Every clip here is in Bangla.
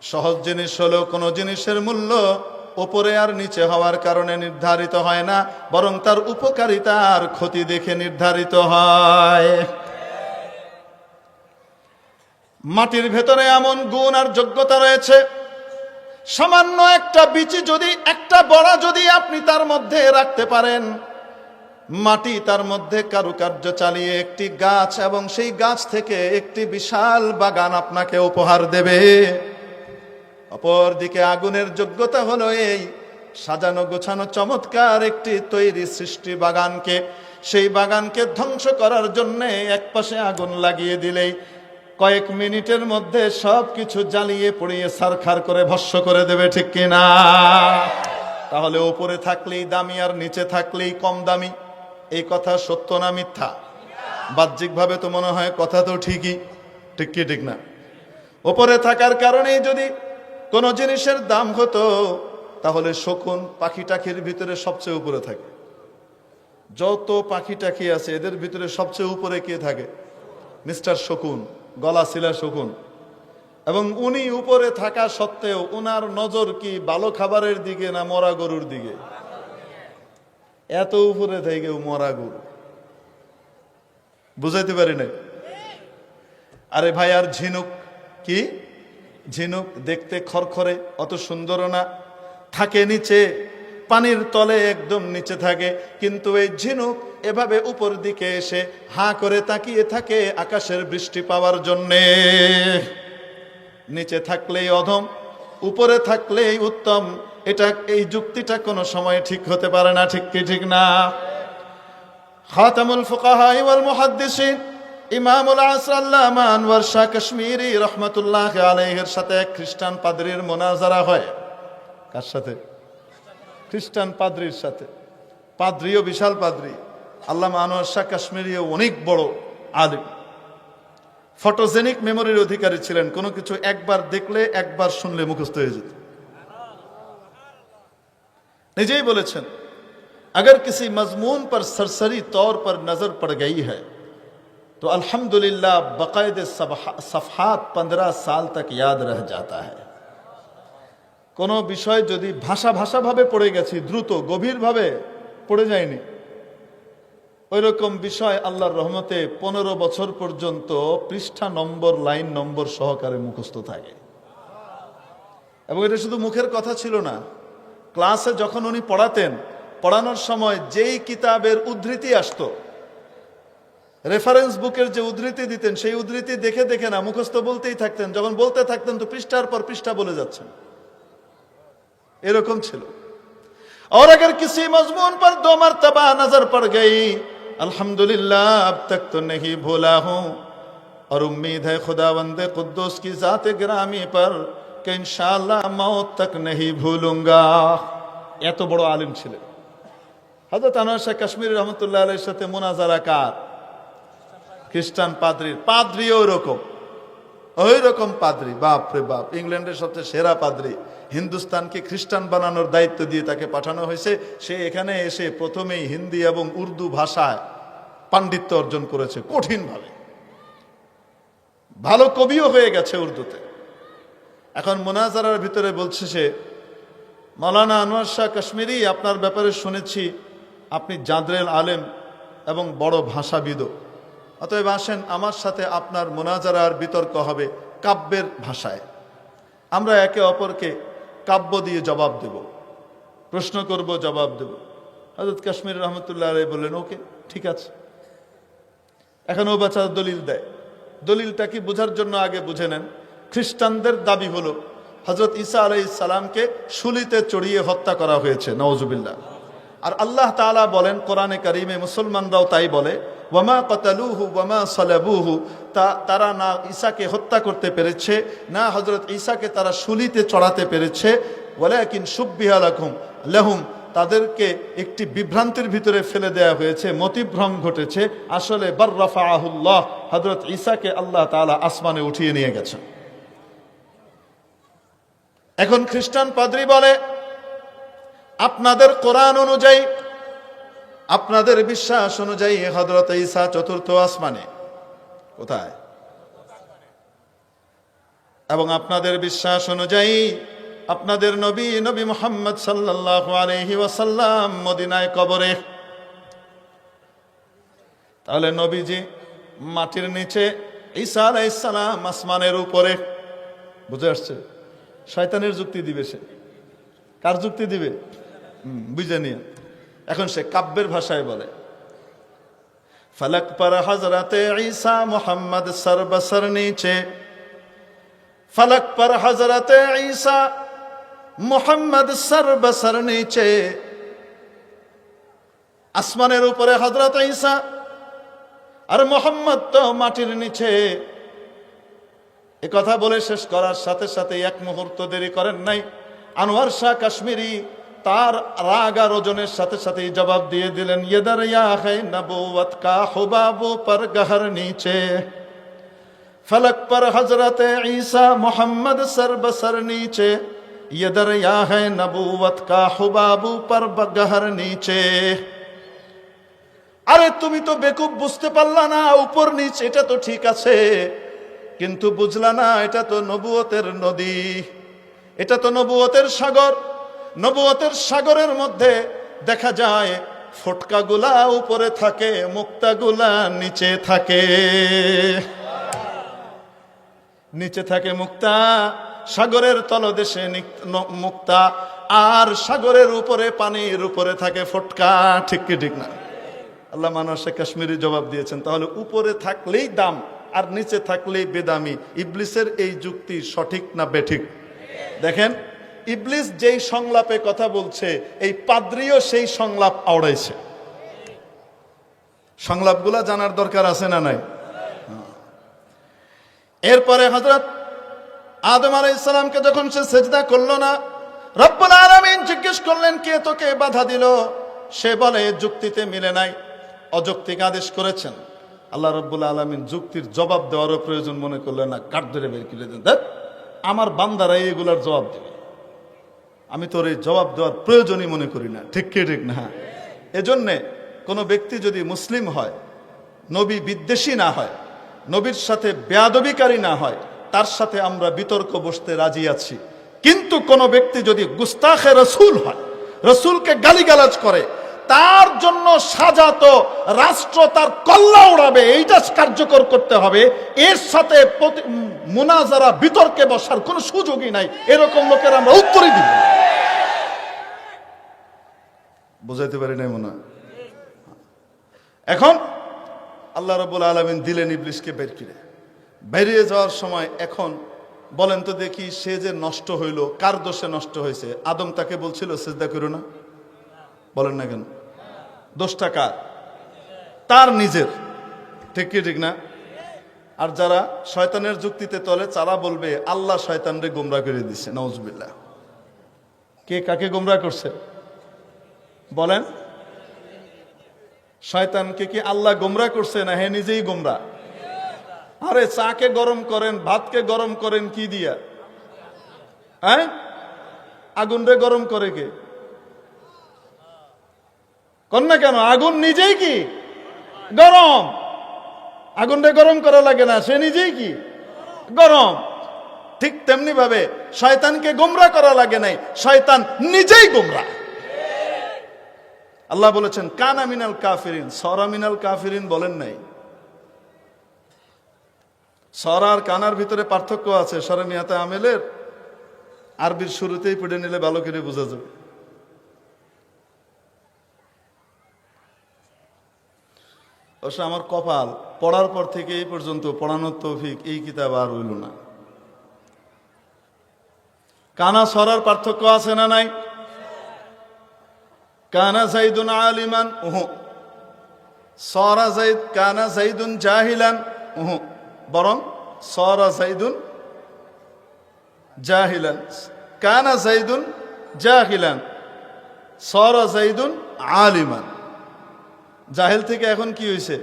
সহজ জিনিস হলো কোনো জিনিসের মূল্য উপরে আর নিচে হওয়ার কারণে নির্ধারিত হয় না, বরং তার উপকারিতা আর ক্ষতি দেখে নির্ধারিত হয়। মাটির ভেতরে এমন গুণ আর যোগ্যতা রয়েছে, সামান্য একটা বিচি যদি, একটা বড়া যদি আপনি তার মধ্যে রাখতে পারেন, মাটি তার মধ্যে কারুকার্য চালিয়ে একটি গাছ, এবং সেই গাছ থেকে একটি বিশাল বাগান আপনাকে উপহার দেবে। অপরদিকে আগুনের যোগ্যতা হলো এই, সাজানো গোছানো চমৎকার একটি তৈরি সৃষ্টি বাগানকে, সেই বাগানকে ধ্বংস করার জন্য একপাশে আগুন লাগিয়ে দিলেই কয়েক মিনিটের মধ্যে সব কিছু জ্বালিয়ে পুড়িয়ে ছারখার করে ভস্ম করে দেবে, ঠিক কিনা? তাহলে উপরে থাকলেই দামি আর নিচে থাকলেই কম দামি, এই কথা সত্য না মিথ্যা? বাহ্যিকভাবে তো মনে হয় কথা তো ঠিকই, ঠিক কি ঠিক না? উপরে থাকার কারণেই যদি কোনো জিনিসের দাম হতো, তাহলে শকুন পাখি টাখির ভিতরে সবচেয়ে উপরে থাকে। যত পাখি টাখি আছে এদের ভিতরে সবচেয়ে উপরে কে থাকে? মিস্টার শকুন, গলা ছিলা শকুন। এবং উনি উপরে থাকা সত্ত্বেও উনার নজর কি ভালো খাবারের দিকে না মরা গরুর দিকে? এত উপরে থেকে মরা গরু, বুঝাইতে পারি না। আরে ভাই, আর ঝিনুক কি? ঝিনুক দেখতে খরখরে, অত সুন্দর না, থাকে নিচে, পানির তলে একদম নিচে থাকে, কিন্তু এই ঝিনুক এভাবে উপর দিকে এসে হাঁ করে তাকিয়ে থাকে আকাশের বৃষ্টি পাওয়ার জন্যে। নিচে থাকলেই অধম, উপরে থাকলেই উত্তম, এটা, এই যুক্তিটা কোনো সময় ঠিক হতে পারে না, ঠিক কি ঠিক না? খাতামুল ফুকাহা ওয়াল মুহাদ্দিসিন ইমামুল আসর আল্লামা আনওয়ার শাহ কাশ্মীরি রহমাতুল্লাহ আলাইহির সাথে এক খ্রিস্টান পাদ্রীর মোনাজারা হয়। কার সাথে? খ্রিস্টান পাদ্রীর সাথে। পাদ্রীও বিশাল পাদ্রী, আল্লামা আনোয়ার শাহ কাশ্মীরিও অনেক বড় আলিম, ফটোজেনিক মেমোরির অধিকারী ছিলেন। কোনো কিছু একবার দেখলে একবার শুনলে মুখস্থ হয়ে যেত। নিজেই বলেছেন, अगर किसी मजमून पर सरसरी तौर पर नजर पड़ गई है तो अल्हम्दुलिल्लाह बकायदे सफहात 15 साल तक याद रह जाता है। কোনো বিষয় যদি ভাষা ভাবে পড়ে গেছি, দ্রুত গভীরভাবে পড়ে যায়নি, ওই রকম বিষয় আল্লাহর রহমতে 15 বছর পর্যন্ত পৃষ্ঠা নম্বর, লাইন নম্বর সহকারে মুখস্থ থাকে। এবং এটা শুধু মুখের কথা ছিল না, ক্লাসে যখন উনি পড়াতেন, পড়ানোর সময় যেই কিতাবের উদ্ধৃতি আসতো, রেফারেন্স বুকের যে উদ্ধৃতি দিতেন, সেই উদ্ধৃতি দেখে দেখে না মুখস্থ বলতেই থাকতেন। যখন বলতে থাকতেন তো পৃষ্ঠার পর পৃষ্ঠা বলে যাচ্ছেন, এরকম ছিল। और अगर किसी मजमून पर 2 मरतबा नजर पड़ गई, अल्हम्दुलिल्लाह अब तक तो नहीं भूला हूं और उम्मीद है खुदावंद कुद्दूस की जात गिरामी पर कि इंशाअल्लाह मौत तक नहीं भूलूंगा। এত বড় আলিম ছিলেন হযরত আনোয়ার শাহ কাশ্মীরি রহমাতুল্লাহ আলাইহির সাথে মুনাজারা কার? খ্রিস্টান পাদ্রীর। পাদ্রীও ওই রকম পাদ্রী, বাপ রে বাপ, ইংল্যান্ডের সবচেয়ে সেরা পাদ্রী, হিন্দুস্তানকে খ্রিস্টান বানানোর দায়িত্ব দিয়ে তাকে পাঠানো হয়েছে। সে এখানে এসে প্রথমেই হিন্দি এবং উর্দু ভাষায় পাণ্ডিত্য অর্জন করেছে কঠিনভাবে, ভালো কবিও হয়ে গেছে উর্দুতে। এখন মুনাজারার ভিতরে বলছে সে, মাওলানা আনোয়ার শাহ কাশ্মীরি, আপনার ব্যাপারে শুনেছি আপনি জাদরেল আলেম এবং বড় ভাষাবিদও, অতএব আসেন আমার সাথে আপনার মুনাজারার বিতর্ক হবে কাব্যের ভাষায়। আমরা একে অপরকে কাব্য দিয়ে জবাব দেব, প্রশ্ন করব, জবাব দেব। হযরত কাশ্মীর রহমতুল্লাহ আলাইহি বললেন, ওকে, ঠিক আছে। এখন ও বাচ্চা দলিল দেয়। দলিলটা কি বোঝার জন্য আগে বুঝে নেন। খ্রিস্টানদের দাবি হলো হযরত ঈসা আলাইহিস সালামকে শুলিতে চড়িয়ে হত্যা করা হয়েছে, নাউজুবিল্লাহ। আর আল্লাহ তাআলা বলেন কোরআনে কারিমে, মুসলমানরাও তাই বলে, ওয়ামা কাতালুহু ওয়ামা সালাবুহু, তারা না ঈসাকে হত্যা করতে পেরেছে, না হযরত ঈসাকে তারা শুলিতে চড়াতে পেরেছে, ওয়ালাকিন শুব্বিহা লাহুম, তাদেরকে একটি বিভ্রান্তির ভিতরে ফেলে দেওয়া হয়েছে, মতিভ্রম ঘটেছে। আসলে বার রাফাআহুল্লাহ, হযরত ঈসাকে আল্লাহ তাআলা আসমানে উঠিয়ে নিয়ে গেছেন। এখন খ্রিস্টান পাদ্রী বলে, আপনাদের কোরআন অনুযায়ী, আপনাদের বিশ্বাস অনুযায়ী হযরত ঈসা চতুর্থ আসমানে। কোথায়? এবং আপনাদের বিশ্বাস অনুযায়ী আপনাদের নবী নবী মুহাম্মদ সাল্লাল্লাহু আলাইহি ওয়াসাল্লাম মদিনায় কবরে। তাহলে নবীজি মাটির নিচে, ঈসা আলাইহিস সালাম আসমানের উপরে। বুঝে আসছে? শয়তানের যুক্তি দিবে সে। কার যুক্তি দিবে? বুঝে নিয়ে এখন সে কাব্যের ভাষায় বলে, ফলক पर हजरते ईसा मोहम्मद सर बसर नीचे, फलक पर हजरते ईसा मोहम्मद सर बसर नीचे। আসমানের উপরে হযরত ঈসা আর মোহাম্মদ তো মাটির নিচে। এ কথা বলে শেষ করার সাথে সাথে এক মুহূর্ত দেরি করেন নাই আনোয়ার শাহ কাশ্মীরি। তার রাগ আর ওজনের সাথে সাথেই জবাব দিয়ে দিলেন, ये दरिया है नबूवत का हुबाबों पर गहर नीचे, फलक पर हजरत ईसा मोहम्मद सर बसर नीचे, ये दरिया है नबूवत का हुबाबों पर गहर नीचे। আরে তুমি তো বেকুব, বুঝতে পারলা না উপর নিচ এটা তো ঠিক আছে, কিন্তু বুঝলা না এটা তো নবুয়তের নদী, এটা তো নবুয়তের সাগর। নবুয়তের সাগরের মধ্যে দেখা যায় ফটকাগুলা উপরে থাকে, মুক্তাগুলা নিচে থাকে। নিচে থাকে মুক্তা, সাগরের তলদেশে মুক্তা, আর সাগরের উপরে পানির উপরে থাকে ফটকা। ঠিক কি ঠিক না? আল্লাহ আনোয়ার শাহ কাশ্মীরি জবাব দিয়েছেন, তাহলে উপরে থাকলেই দাম আর নিচে থাকলেই বেদামি। ইবলিসের এই যুক্তি সঠিক না বেঠিক? দেখেন, ইবলিস যেই সংলাপে কথা বলছে, এই পাদ্রীও সেই সংলাপ আওড়াইছে। সংলাপগুলা জানার দরকার আছে না নাই? এরপরে হযরত আদম আলাইহিস সালামকে যখন সে সিজদা করলো না, রব্বুল আলামিন জিজ্ঞেস করলেন, কে তোকে বাধা দিল? সে বলে যুক্তিতে মিলে নাই, অযৌক্তিক আদেশ করেছেন। আল্লাহ রাব্বুল আলামিন যুক্তির জবাব দেওয়ারও প্রয়োজন মনে করলেন না, কাট ধরে বের করে দেন। দেখ, আমার বান্দারা এগুলার জবাব দেবে, আমি তোর এই জবাব দেওয়ার প্রয়োজনই মনে করি না। ঠিক কি ঠিক না? এজন্যে কোনো ব্যক্তি যদি মুসলিম হয়, নবী বিদ্বেষী না হয়, নবীর সাথে বেয়াদবিকারী না হয়, তার সাথে আমরা বিতর্ক বসতে রাজি আছি। কিন্তু কোনো ব্যক্তি যদি গুস্তাখে রসুল হয়, রসুলকে গালিগালাজ করে, তার জন্য সাজাত রাষ্ট্র তার কল্লা উড়াবে, এইটা কার্যকর করতে হবে। এর সাথে মুনাজারা বিতর্কে বসার কোনো সুযোগই নাই। এরকম লোকের আমরা উত্তরই দিব। বুঝাইতে পারি নাই মনে হয়? এখন আল্লাহ রাব্বুল আলামিন দিলেন ইবলিসকে বের করে। বেরিয়ে যাওয়ার সময় এখন বলেন তো দেখি, সে যে নষ্ট হইল, কার দোষে নষ্ট হয়েছে? আদম তাকে বলছিল সিজদা করো না, বলেন না কেন? দোষটা কার? তার নিজের। ঠিক কি ঠিক না? আর যারা শয়তানের যুক্তিতে তলে, তারা বলবে আল্লাহ শয়তানরে গোমরা করে দিচ্ছে। নাউজুবিল্লাহ। কে কাকে গোমরা করছে বলেন? শয়তানকে কি আল্লাহ গোমরা করছে, না হে নিজেই গোমরা? আরে চাকে গরম করেন, ভাতকে গরম করেন কি দিয়া? হ্যাঁ, আগুন রে গরম করে কে? কর না কেন? আগুন নিজেই কি গরম? আগুন রে গরম করা লাগে না, সে নিজেই কি গরম। ঠিক তেমনি ভাবে শয়তানকে গোমরা করা লাগে নাই, শয়তান নিজেই গোমরা। আল্লাহ বলেছেন কানা মিনাল কাফিরিন, সরা মিনাল কাফিরিন বলেন নাই। সরা আর কানার ভিতরে পার্থক্য আছে। সরে মিয়াতে আমেলের আরবির শুরুতেই পড়ে নিলে ভালো করে বোঝা যাবে। অবশ্য আমার কপাল, পড়ার পর থেকে এই পর্যন্ত পড়ানোর তৌফিক এই কিতাব আর হইল না। কানা সরার পার্থক্য আছে না নাই? কানা যাইদুন আলিমান, সরা যাইদ। কানা যাইদুন জাহিলান, বরং সরা যাইদুন জাহিলান। কানা যাইদুন জাহিলান, সরা যাইদুন আলিমান। জাহেল থেকে এখন কি হয়েছে?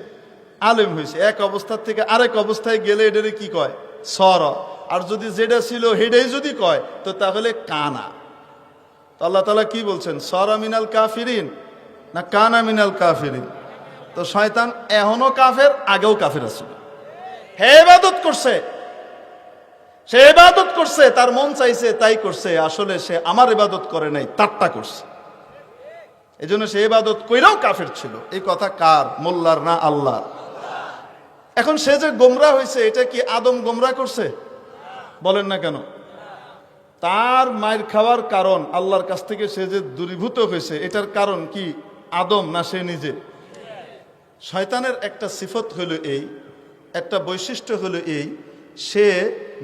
আলেম হয়েছে। এক অবস্থা থেকে আরেক অবস্থায় গেলে এটারে কি কয়? সরা। আর যদি যেটা ছিল হেডাই যদি কয়, তো তাহলে কানা। তো আল্লাহ তাআলা কি বলছেন? সরা মিনাল কাফিরিন না কানা মিনাল কাফিরিন? তো শয়তান এখনো কাফের, আগেও কাফের আছে। হে ইবাদত করছে, সে ইবাদত করছে, তার মন চাইছে তাই করছে, আসলে সে আমার ইবাদত করে নাই, তারটা করছে। এই জন্য সে ইবাদত কইরাও কাফের ছিল। এই কথা কার? মোল্লার না আল্লাহর? এখন সে যে গোমরা হয়েছে, এটা কি আদম গোমরা করছে? বলেন না কেন? তার মায়ের খাওয়ার কারণ, আল্লাহর কাছ থেকে সে যে দূরীভূত হয়েছে, এটার কারণ কি আদম না সে নিজে? শয়তানের একটা সিফত হলো এই, একটা বৈশিষ্ট্য হলো এই, সে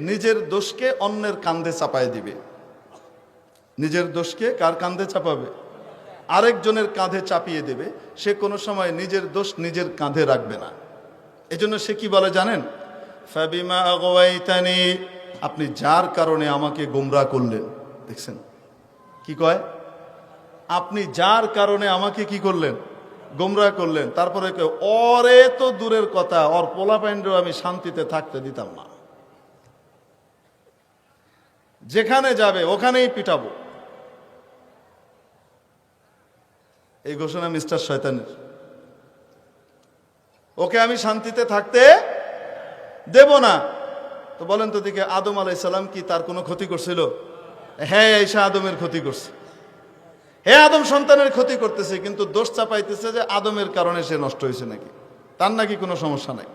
নিজের দোষকে অন্যের কাঁধে চাপায় দিবে। নিজের দোষকে কার কাঁধে চাপাবে? আরেকজনের কাঁধে চাপিয়ে দেবে। সে কোনো সময় নিজের দোষ নিজের কাঁধে রাখবে না। এজন্য সে কি বলে জানেন? ফাবিমা আগওয়াইতানি, আপনি যার কারণে আমাকে গোমরা করলেন। দেখছেন কি কয়? আপনি যার কারণে আমাকে কি করলেন? গোমরা করলেন। তারপরে ওরে তো দূরের কথা, ওর পোলাপাইনরেও আমি শান্তিতে থাকতে দিতাম না। যেখানে যাবে ওখানেই পিটাবো। এই ঘোষণা মিস্টার শয়তানের। ওকে আমি শান্তিতে থাকতে দেব না। তো বলেন তো দিকে, আদম আলাইহিস সালাম কি তার কোনো ক্ষতি করছিল? হ্যাঁ, এসে আদমের ক্ষতি করছে। হ্যাঁ, আদম সন্তানের ক্ষতি করতেছে, কিন্তু দোষ চাপাইতেছে যে আদমের কারণে সে নষ্ট হয়েছে নাকি, তার নাকি কোনো সমস্যা নাই।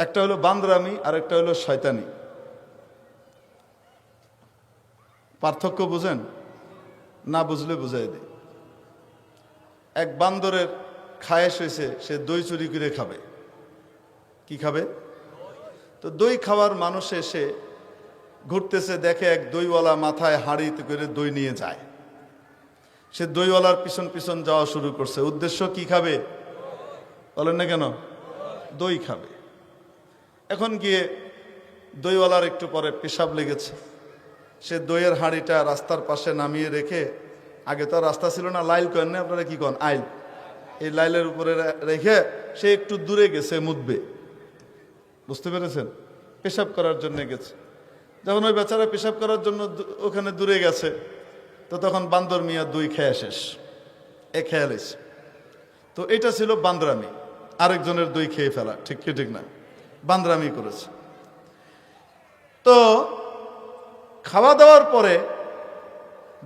একটা হলো বান্দরামি আর একটা হলো শয়তানি। পার্থক্য বুঝেন? না বুঝলে বুঝাই দিই। এক বান্দরের খায়েশ হয়েছে, সে দই চুরি করে খাবে। কি খাবে? তো দই খাওয়ার মানুষ এসে ঘুরতেছে, দেখে এক দইওয়ালা মাথায় হাঁড়িতে করে দই নিয়ে যায়। সে দইওয়ালার পিছন পিছন যাওয়া শুরু করছে। উদ্দেশ্য কি খাবে? বলেন না কেন? দই খাবে। এখন গিয়ে দইওয়ালার একটু পরে পেশাব লেগেছে। সে দইয়ের হাঁড়িটা রাস্তার পাশে নামিয়ে রেখে, আগে তো রাস্তা ছিল না, লাইল করেন না আপনারা, কি কন? আইল। এই লাইলের উপরে রেখে সে একটু দূরে গেছে মুতবে। বুঝতে পেরেছেন? পেশাব করার জন্য গেছে। যখন ওই বেচারা পেশাব করার জন্য ওখানে দূরে গেছে, তো তখন বান্দর মিয়া দই খেয়ে শেষ, এ খেয়াল এসে। তো এটা ছিল বান্দরামি, আরেকজনের দই খেয়ে ফেলা। ঠিক কি ঠিক না? বান্দরামি করেছে। তো খাওয়া দাওয়ার পরে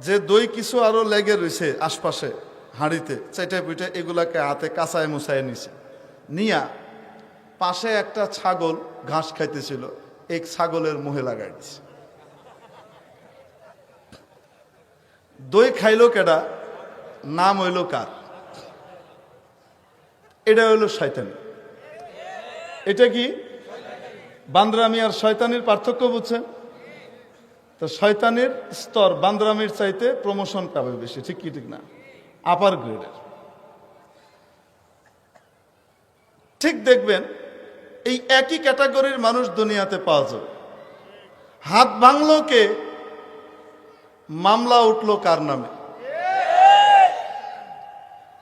যে দই কিছু আরো লেগে রয়েছে আশপাশে হাঁড়িতে, চাইটাই পুইটা এগুলাকে হাতে কাঁচায় মুছায় নিছে। নিয়া পাশে একটা ছাগল ঘাস খাইতেছিল, এই ছাগলের মুহে লাগাই দিছে। দই খাইলো কেডা? নাম হইল কার? এটা হইল শয়তানি। এটা কি? বান্দরামি আর শয়তানির পার্থক্য বুঝছেন? তো শয়তানির স্তর বান্দরামির চাইতে প্রমোশন পাবে বেশি। ঠিক কি ঠিক না? আপার গ্রেডের। ঠিক দেখবেন এই একই ক্যাটাগরির মানুষ দুনিয়াতে পাওয়া যাবে। হাত ভাঙলো কে? মামলা উঠলো কার নামে?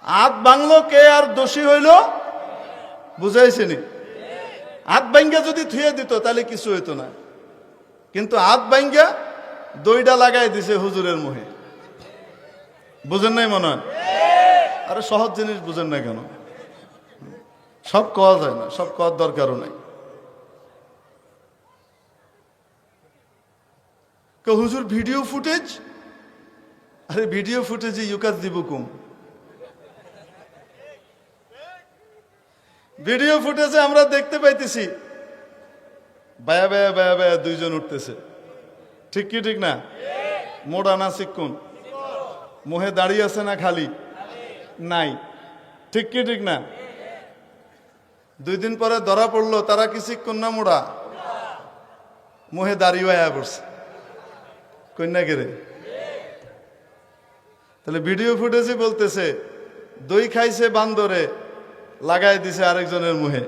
হাত ভাঙলো কে আর দোষী হইল? বুঝাইছেনি? হাত ভাঙ্গা যদি থুয়ে দিত তাহলে কিছু হইতো না, কিন্তু হাত ভাঙ্গা দইটা লাগাই দিছে হুজুরের মুহে। বুঝেন নাই মনে হয়? আরে সহজ জিনিস বুঝেন না কেন? সব কওয়া যায় না, সব কওয়ার দরকারও নাই। হুজুর ভিডিও ফুটেজ, আরে ভিডিও ফুটেজে ইউকাযযিবুকুম। ভিডিও ফুটেজে আমরা দেখতে পাইতেছি বায়া বায়া বায়া বায়া দুইজন উঠতেছে। ঠিক কি ঠিক না? মোড়া না চিক্কুন? মুহে দাঁড়িয়ে আছে না খালি? নাই। ঠিক কি ঠিক না? 2 দিন পরে ধরা পড়লো তারা কি চিক্কুন না মোড়া? মুহে দাঁড়িয়ে আয়া পড়ছে। কন্যা গেরে। তাহলে ভিডিও ফুটেজে বলতেছে দই খাইছে বান্দরে, লাগাই দিছে আরেকজনের মুহে।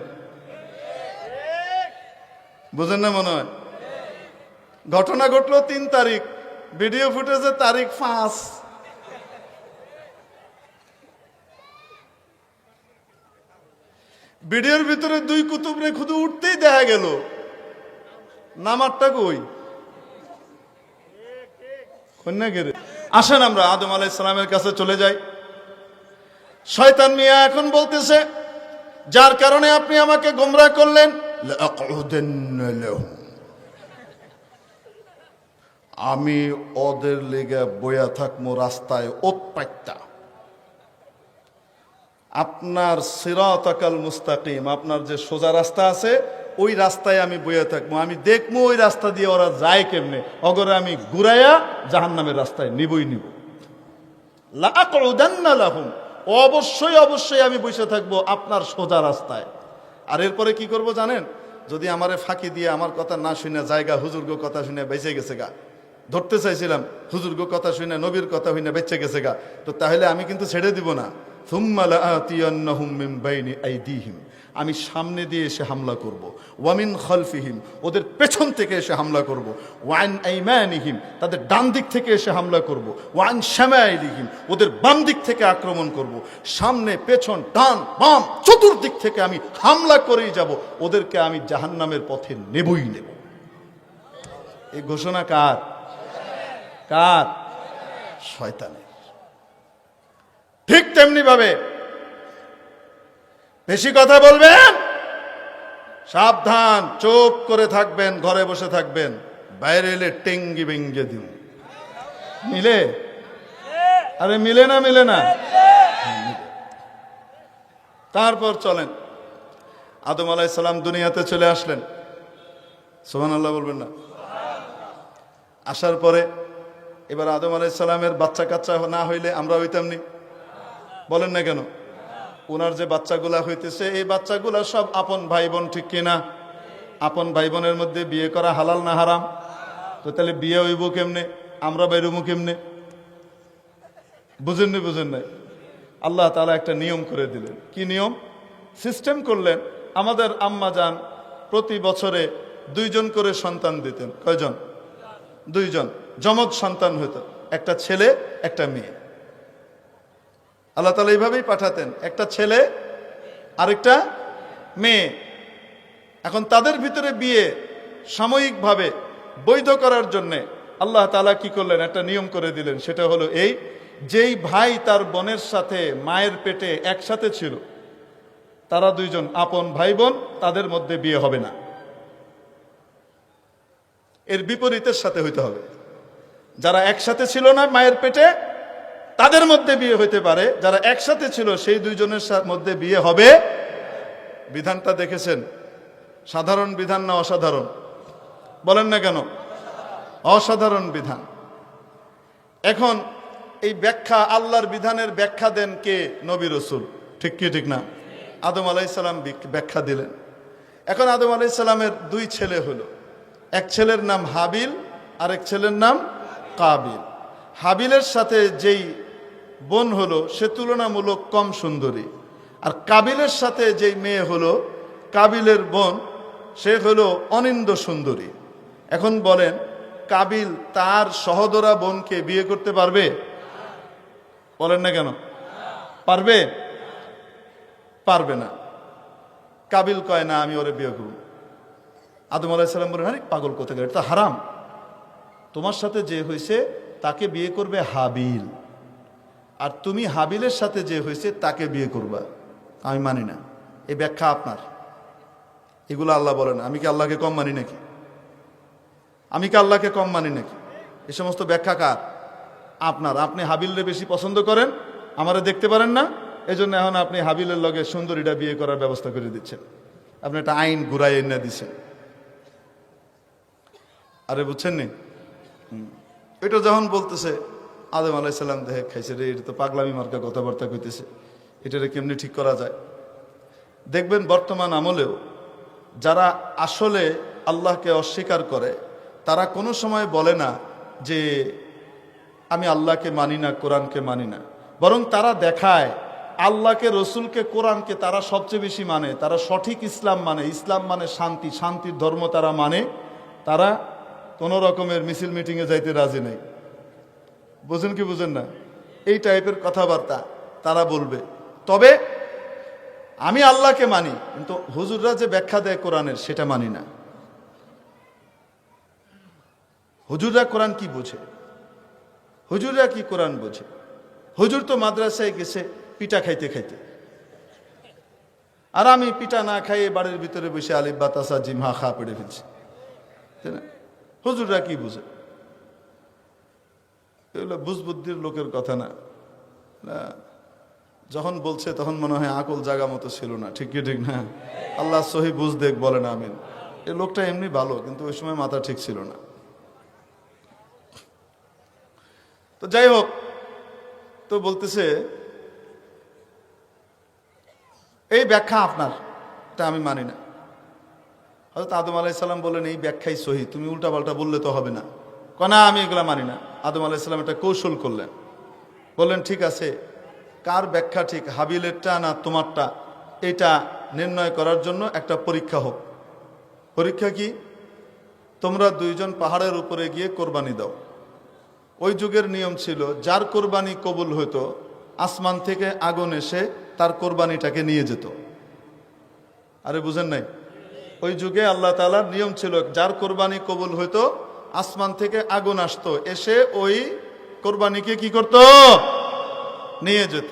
বুঝেন না মনে হয়? ঘটনা ঘটলো 3 তারিখ, ভিডিও ফুটেজে তারিখ 5। ভিডিওর ভিতরে 2 কুতুবরে শুধু উঠতেই দেখা গেল, নামারটা কই? কন্যা গেরে। আসেন আমরা আদম আলাইহিস সালামের কাছে চলে যাই। শয়তান মিয়া এখন বলতেছে যার কারণে আপনি আমাকে গোমরাহ করলেন, লাআকউদান্না লাহুম, আমি ওদের লেগে বইয়া থাকবো রাস্তায় ওৎপাইতা। আপনার সিরাতাকাল মুস্তাকিম, আপনার যে সোজা রাস্তা আছে ওই রাস্তায় আমি বইয়া থাকবো, আমি দেখবো ওই রাস্তা দিয়ে ওরা যায় কেমনে, অগরে আমি ঘুরাইয়া জাহান্নামের রাস্তায় নিবই নিব। লাআকউদান্না লাহুম, অবশ্যই অবশ্যই আমি বসে থাকবো আপনার সোজা রাস্তায়। আর এরপরে কি করব জানেন? যদি আমারে ফাঁকি দিয়ে আমার কথা না শুনে জায়গা হুজুরগো কথা শুনে বেঁচে গেছে গা, ধরতে চাইছিলাম হুজুরগো কথা শুনে নবীর কথা শুনে বেঁচে গেছে গা, তো তাহলে আমি কিন্তু ছেড়ে দিব না। সুম্মা লাআতিয়ান্নাহুম মিন বাইনি আইদিহিম, আমি সামনে দিয়ে এসে হামলা করব, ওয়ামিন খালফিহিম, ওদের পেছন থেকে এসে হামলা করব, ওয়ান আইমানিহিম, তাদের ডান দিক থেকে এসে হামলা করব, ওয়ান শামাইলিহিম, ওদের বাম দিক থেকে আক্রমণ করব, সামনে পেছন ডান বাম চতুর্দিক থেকে আমি হামলা করেই যাব, ওদেরকে আমি জাহান্নামের পথে নেবই নেব। এই ঘোষণা কার? কার? শয়তানের। ঠিক তেমনি ভাবে বেশি কথা বলবেন সাবধান, চুপ করে থাকবেন, ঘরে বসে থাকবেন, বাইরে এলে টেঙ্গি বেঙ্গে দিন। মিলে? আরে মিলে না? মিলে না? তারপর চলেন, আদম আলাইহিস সালাম দুনিয়াতে চলে আসলেন। সুবহানাল্লাহ বলবেন না? আসার পরে এবার আদম আলাইহিস সালামের বাচ্চা কাচ্চা না হইলে আমরা হইতাম নি? বলেন না কেন? ওনার যে বাচ্চাগুলা হইতেছে এই বাচ্চাগুলা সব আপন ভাই বোন, ঠিক কিনা? আপন ভাই বোনের মধ্যে বিয়ে করা হালাল না হারাম? তো তাহলে বিয়ে হইব কেমনে, আমরা বাইরবো কেমনে? বুঝেননি? বুঝেন নাই? আল্লাহ তাআলা একটা নিয়ম করে দিলেন। কি নিয়ম? সিস্টেম করলেন। আমাদের আম্মা জান প্রতি বছরে 2 জন করে সন্তান দিতেন। কয়জন? 2 জন যমজ সন্তান হইত, একটা ছেলে একটা মেয়ে। আল্লাহ তাআলা এইভাবেই পাঠাতেন, একটা ছেলে আরেকটা মেয়ে। এখন তাদের ভিতরে বিয়ে সাময়িকভাবে বৈধ করার জন্যে আল্লাহ তাআলা কি করলেন? একটা নিয়ম করে দিলেন। সেটা হলো এই, যেই ভাই তার বোনের সাথে মায়ের পেটে একসাথে ছিল, তারা 2 জন আপন ভাই বোন, তাদের মধ্যে বিয়ে হবে না। এর বিপরীতের সাথে হইতে হবে। যারা একসাথে ছিল না মায়ের পেটে, তাদের মধ্যে বিয়ে হইতে পারে। যারা একসাথে ছিল সেই 2 জনের মধ্যে বিয়ে হবে। বিধানটা দেখেছেন? সাধারণ বিধান না অসাধারণ? বলেন না কেন? অসাধারণ বিধান। এখন এই ব্যাখ্যা, আল্লাহর বিধানের ব্যাখ্যা দেন কে? নবী রাসূল। ঠিক কি ঠিক না? আদম আলাইহিস সালাম ব্যাখ্যা দিলেন। এখন আদম আলাইহিস সালামের 2 ছেলে হলো, এক ছেলের নাম হাবিল, আরেক ছেলের নাম কাবিল। হাবিলের সাথে যেই বোন হলো সে তুলনামূলক কম সুন্দরী, আর কাবিলের সাথে যেই মেয়ে হলো, কাবিলের বোন, সে হলো অনিন্দ সুন্দরী। এখন বলেন, কাবিল তার সহোদরা বোনকে বিয়ে করতে পারবে? বলেন না কেন? পারবে? পারবে না। কাবিল কয় না, আমি ওরে বিয়ে করব। আদম আলাইহিস সালাম বলেন, আরে পাগল কোথাকার, এটা হারাম। তোমার সাথে যে হয়েছে তাকে বিয়ে করবে হাবিল, আর তুমি হাবিলের সাথে যে হয়েছে তাকে বিয়ে করবা। আমি মানি না। এই ব্যাখ্যা আপনার, এগুলো আল্লাহ বলেন। আমি কি আল্লাহকে কম মানি নাকি? আমি কি আল্লাহকে কম মানি নাকি? এই সমস্ত ব্যাখ্যা কার? আপনার। আপনি হাবিলরে বেশি পছন্দ করেন, আমারে দেখতে পারেন না, এই জন্য এখন আপনি হাবিলের লগে সুন্দরীটা বিয়ে করার ব্যবস্থা করে দিচ্ছেন। আপনি একটা আইন ঘুরাই এনে দিচ্ছেন। আরে বুঝছেন নি? এটা যখন বলতেছে আদম আলাইহিস সালাম দেখে খাইছে রে, এটা তো পাগলামি মার্কা কথাবার্তা কইতেছে, এটারে কেমনি ঠিক করা যায়? দেখবেন বর্তমান আমলেও যারা আসলে আল্লাহকে অস্বীকার করে, তারা কোনো সময় বলে না যে আমি আল্লাহকে মানি না, কোরআনকে মানি না, বরং তারা দেখায় আল্লাহকে, রসুলকে, কোরআনকে তারা সবচেয়ে বেশি মানে। তারা সঠিক ইসলাম মানে। ইসলাম মানে শান্তি, শান্তির ধর্ম তারা মানে। তারা কোনো রকমের মিছিল মিটিংয়ে যাইতে রাজি নেই। বুঝেন কি বুঝেন না? এই টাইপের কথাবার্তা তারা বলবে। তবে আমি আল্লাহকে মানি, কিন্তু হুজুররা যে ব্যাখ্যা দেয় কোরআনের সেটা মানি না। হুজুররা কোরআন কি বোঝে? হুজুররা কি কোরআন বোঝে? হুজুর তো মাদ্রাসায় গেছে পিঠা খাইতে খাইতে। আর আমি পিঠা না খাইয়ে বাড়ির ভিতরে বসে আলিফ বা তাসা জিম হা খা পেড়ে ফেলছি, তাই না? হুজুররা কি বুঝে? এগুলো বুঝবুদ্ধির লোকের কথা না। যখন বলছে তখন মনে হয় আকল জাগা মতো ছিল না, ঠিক কি ঠিক না? আল্লাহ সহি বুঝ দেখ বলেন আমিন। এই লোকটা এমনি ভালো, কিন্তু ওই সময় মাথা ঠিক ছিল না। তো যাই হোক, তো বলতেছে এই ব্যাখ্যা আপনার, এটা আমি মানি না। হযরত আদম আলাইহিস সালাম বললেন এই ব্যাখ্যাই সহি, তুমি উল্টাপাল্টা বললে তো হবে না। না আমি এগুলা মানি না। আদম আলাইহিস সালাম একটা কৌশল করলেন, বললেন ঠিক আছে, কার ব্যাখ্যা ঠিক, হাবিলেরটা না তোমারটা, এটা নির্ণয় করার জন্য একটা পরীক্ষা হোক। পরীক্ষা কি? তোমরা দুইজন পাহাড়ের উপরে গিয়ে কোরবানি দাও। ওই যুগের নিয়ম ছিল, যার কোরবানি কবুল হতো আসমান থেকে আগুন এসে তার কোরবানিটাকে নিয়ে যেত। আরে বুঝেন নাই? ওই যুগে আল্লাহ তাআলার নিয়ম ছিল, যার কোরবানি কবুল হতো আসমান থেকে আগুন আসতো, এসে ওই কোরবানিকে কি করত? নিয়ে যেত।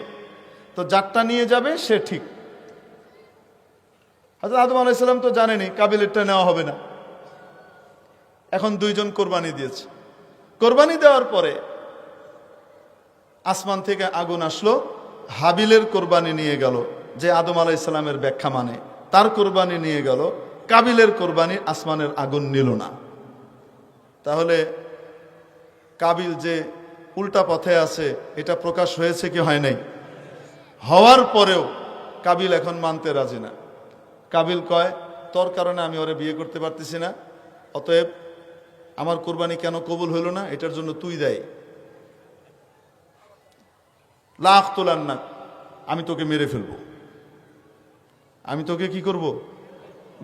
তো যারটা নিয়ে যাবে সে ঠিক। হযরত আদম আলাইহিস সালাম তো জানেনি কাবিলেরটা নেওয়া হবে না। এখন দুইজন কোরবানি দিয়েছে। কোরবানি দেওয়ার পরে আসমান থেকে আগুন আসলো, হাবিলের কোরবানি নিয়ে গেল, যে আদম আলাইহিস সালামের ব্যাখ্যা মানে, তার কোরবানি নিয়ে গেল। কাবিলের কোরবানি আসমানের আগুন নিল না। তাহলে কাবিল যে উল্টা পথে আছে এটা প্রকাশ হয়েছে কি হয় নাই? হওয়ার পরেও কাবিল এখন মানতে রাজি না। কাবিল কয়, তোর কারণে আমি ওরে বিয়ে করতে পারতেছি না, অতএব আমার কোরবানি কেন কবুল হইল না এটার জন্য তুই দায়ী। লাখ তোলার না, আমি তোকে মেরে ফেলবো। আমি তোকে কি করব?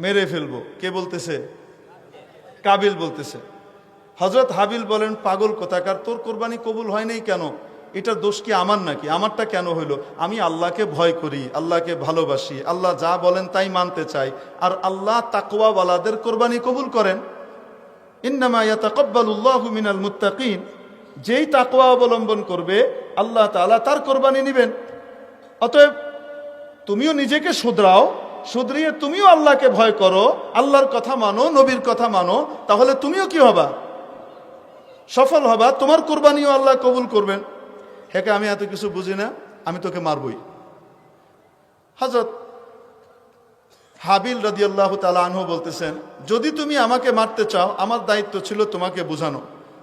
মেরে ফেলবো। কে বলতেছে? কাবিল বলতেছে। হযরত হাবিল বলেন, পাগল কোথাকার, তোর কোরবানি কবুল হয় নাই কেন? এটার দোষ কি আমার নাকি? আমারটা কেন হইল? আমি আল্লাহকে ভয় করি, আল্লাহকে ভালোবাসি, আল্লাহ যা বলেন তাই মানতে চাই, আর আল্লাহ তাকওয়াওয়ালাদের কোরবানি কবুল করেন। ইন্নামা ইয়াতাকাব্বালুল্লাহু মিনাল মুত্তাকিন, যেই তাকওয়া অবলম্বন করবে আল্লাহ তাআলা তার কোরবানি নেবেন। অতএব তুমিও নিজেকে শুধরাও, শুধরিয়ে তুমিও আল্লাহকে ভয় করো, আল্লাহর কথা মানো, নবীর কথা মানো, তাহলে তুমিও কি হবা? সফল হবা, তোমার কোরবানিও আল্লাহ কবুল করবেন। হেকে আমি এত কিছু বুঝি না, আমি তোকে মারবই। হযরত হাবিল রাদিয়াল্লাহু তাআলা আনহু বলতেছেন, যদি তুমি আমাকে মারতে চাও, আমার দায়িত্ব ছিল তোমাকে বোঝানো।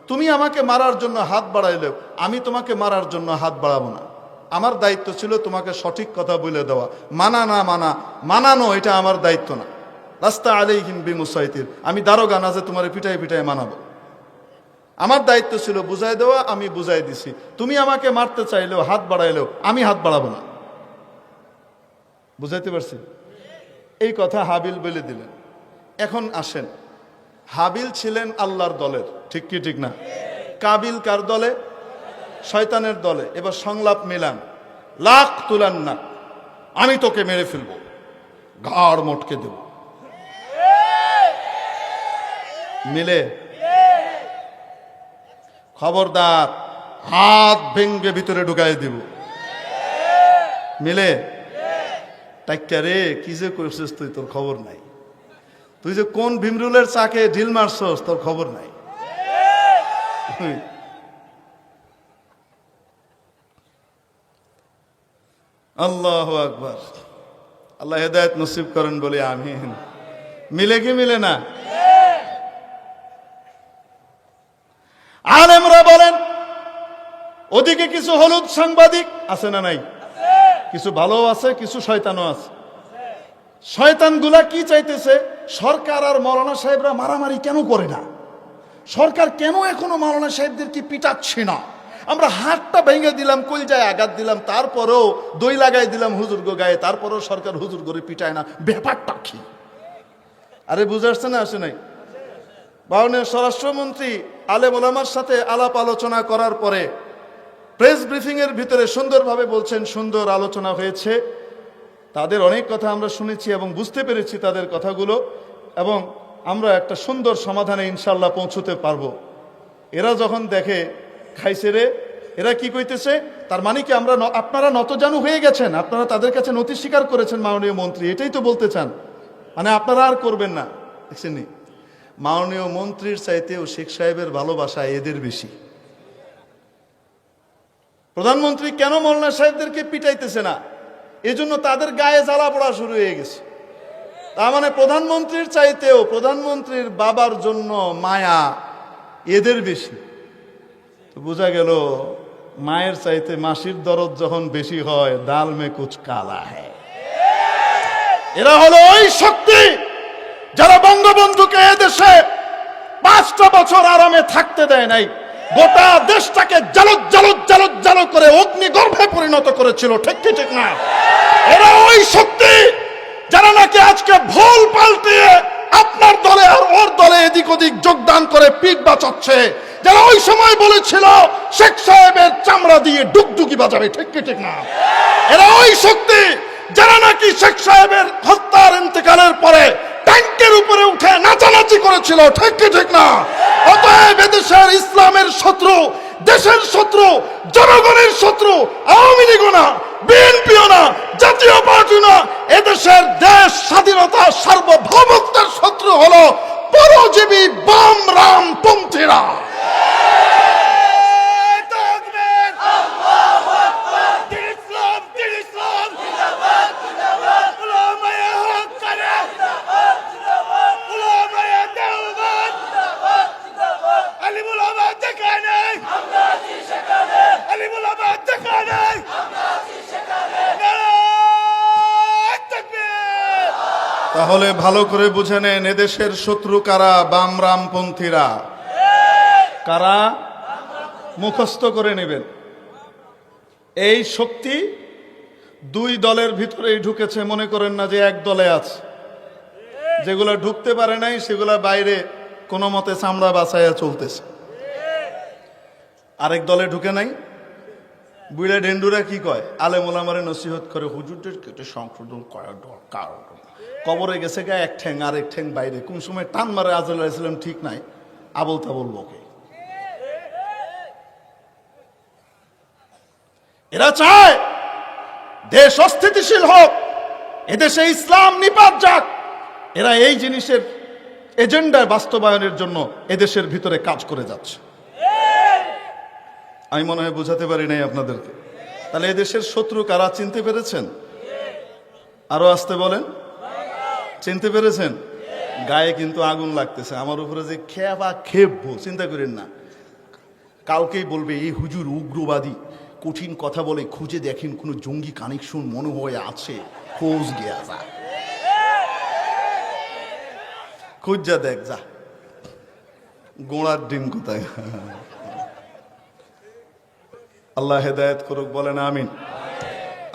তুমি আমাকে মারার জন্য হাত বাড়াইলেও আমি তোমাকে মারার জন্য হাত বাড়াবো না। আমার দায়িত্ব ছিল তোমাকে সঠিক কথা বলে দেওয়া। মানা না মানা, মানানো এটা আমার দায়িত্ব না। লাস্তা আলাইহিম বিমুসাইতির, আমি দারোগা না যে তোমার পিটায় পিটায় মানাবো। আমার দায়িত্ব ছিল বুঝাই দেওয়া, আমি বুঝাই দিছি। তুমি আমাকে মারতে চাইলেও, হাত বাড়াইলেও আমি হাত বাড়াবো না। বুঝাইতে পারছি? এই কথা হাবিল বলে দিলেন। এখন আসেন, হাবিল ছিলেন আল্লাহর দলের, ঠিক কি ঠিক না? কাবিল কার দলে? শয়তানের দলে। এবার সংলাপ মিলান, লাখ তুলান না, আমি তোকে মেরে ফেলবো, ঘাড় মটকে দেব। মিলে? খবরদার, হাত ভেঙ্গে ভিতরে ঢুকাই দিব। মিলে? টাইকা রে, কি যে করছিস তুই, তোর খবর নাই। তুই যে কোন ভীমরুলের চাকে ঢিল মারছস, তোর খবর নাই। আল্লাহু আকবার। আল্লাহ হেদায়েত নসিব করেন বলে আমিন। মিলে কি মিলে না? আলেমরা বলেন, ওদিকে কিছু হলুদ সাংবাদিক আছে না নাই? কিছু ভালো আছে, কিছু শয়তানও আছে। শয়তানগুলা কি চাইতেছে? সরকার আর মাওলানা সাহেবরা মারামারি কেন করে না? সরকার কেন এখনো মাওলানা সাহেবদের কি পিটাচ্ছে না? আমরা হাতটা ভেঙে দিলাম, কলজায় আঘাত দিলাম, তারপরেও দই লাগাই দিলাম হুজুরগো গায়ে, তারপরেও সরকার হুজুর করে পিটায় না। ব্যাপারটা কি? আরে বুঝে আসছে না? আসে নাই? মাননীয় স্বরাষ্ট্রমন্ত্রী আলেম ওলামার সাথে আলাপ আলোচনা করার পরে প্রেস ব্রিফিং এর ভিতরে সুন্দরভাবে বলছেন, সুন্দর আলোচনা হয়েছে, তাদের অনেক কথা আমরা শুনেছি এবং বুঝতে পেরেছি তাদের কথাগুলো, এবং আমরা একটা সুন্দর সমাধানে ইনশাল্লাহ পৌঁছতে পারবো। এরা যখন দেখে খাইছে রে, এরা কি কইতেছে, তার মানে কি আপনারা নতজানু হয়ে গেছেন, আপনারা তাদের কাছে নতি স্বীকার করেছেন মাননীয় মন্ত্রী, এটাই তো বলতে চান, মানে আপনারা আর করবেন না। দেখছেন, মাননীয় মন্ত্রীর চাইতেও শেখ সাহেবের ভালোবাসা এদের বেশি। প্রধানমন্ত্রী কেন মৌলানা সাহেবদেরকে পিটাইতেছে না, এজন্য তাদের গায়ে জ্বালা পড়া শুরু হয়ে গেছে। তার মানে প্রধানমন্ত্রীর চাইতেও প্রধানমন্ত্রীর বাবার জন্য মায়া এদের বেশি। তো বোঝা গেল মায়ের চাইতে মাসির দরদ যখন বেশি হয়, দাল মে কুছ কালা হ্যায়। এরা হলো ওই শক্তি যারা বঙ্গবন্ধুকে এদেশে 5টা বছর আরামে থাকতে দেয় নাই, গোটা দেশটাকে জালুক জালুক জালুক জালুক করে অগ্নিগর্ভে পরিণত করেছিল, ঠিক কি ঠিক না? এরা ওই শক্তি যারা নাকি আজকে ভুল পাল্টিয়ে আপনার দলে আর ওর দলে এদিক ওদিক যোগদান করে পিঠ বাঁচাচ্ছে, যারা ওই সময় বলেছিল শেখ সাহেবের চামড়া দিয়ে ডুগডুগি বাজাবে, ঠিক কি ঠিক না? এরা ওই শক্তি যারা নাকি শেখ সাহেবের হত্যার ইন্তেকালের পরে ট্যাঙ্কের উপরে উঠে নাচানাচি করেছিল, ঠিক কি ঠিক না? অতএব এদেশের ইসলামের শত্রু, দেশের শত্রু, জনগণের শত্রু আওয়ামী লীগও না, বিএনপিও না, জাতীয় পার্টি না, এদেশের দেশ স্বাধীনতা সার্বভৌমত্বের শত্রু হলো পরজীবী বাম রাম পন্থীরা। তাহলে ভালো করে বুঝে নেন, এদেশের শত্রু কারা? বাম রামপন্থীরা। কারা? মুখস্থ করে নেবেন। এই শক্তি 2 দলের ভিতরেই ঢুকেছে, মনে করেন না যে এক দলে আছে। যেগুলা ঢুকতে পারে নাই সেগুলা বাইরে কোনো মতে চামড়া বাঁচাইয়া চলতেছে। আরেক দলে ঢুকে নাই। বুড়া ডেন্ডুরা কি কয়? আলেম ওলামারে নসিহত করে, হুজুরদের কেটে সংশোধন করা দরকার। কবরে গেছে গা এক ঠ্যাং, আরেক ঠ্যাং বাইরে। কোন সময় টান মারে আজরাইল আলাইহিস সালাম ঠিক নাই, আবল তাবল বকে। এরা চায় দেশ অস্থিতিশীল হোক, এদেশে ইসলাম নিপাত যাক। এরা এই জিনিসের এজেন্ডা বাস্তবায়নের জন্য এদেশের ভিতরে কাজ করে যাচ্ছে। আমি মনে হয় বুঝাতে পারি নাই আপনাদেরকে। তাহলে এদেশের শত্রু কারা চিনতে পেরেছেন? আরো আসতে বলেন, চিনতে পেরেছেন? গায়ে কিন্তু আগুন লাগতেছে। আমার উপরে যে খেবা খেপবো চিন্তা করেন না। কালকেই বলবে এই হুজুর উগ্রবাদী, কঠিন কথা বলে, খুঁজে দেখেন কোনো জঙ্গি কানেকশন মনে হয় আছে, খোঁজ গিয়া যা, খুঁজ যা দেখ যা, গোড়ার ডিম কোথায়। আল্লাহ হেদায়েত করুক, বলেন আমিন।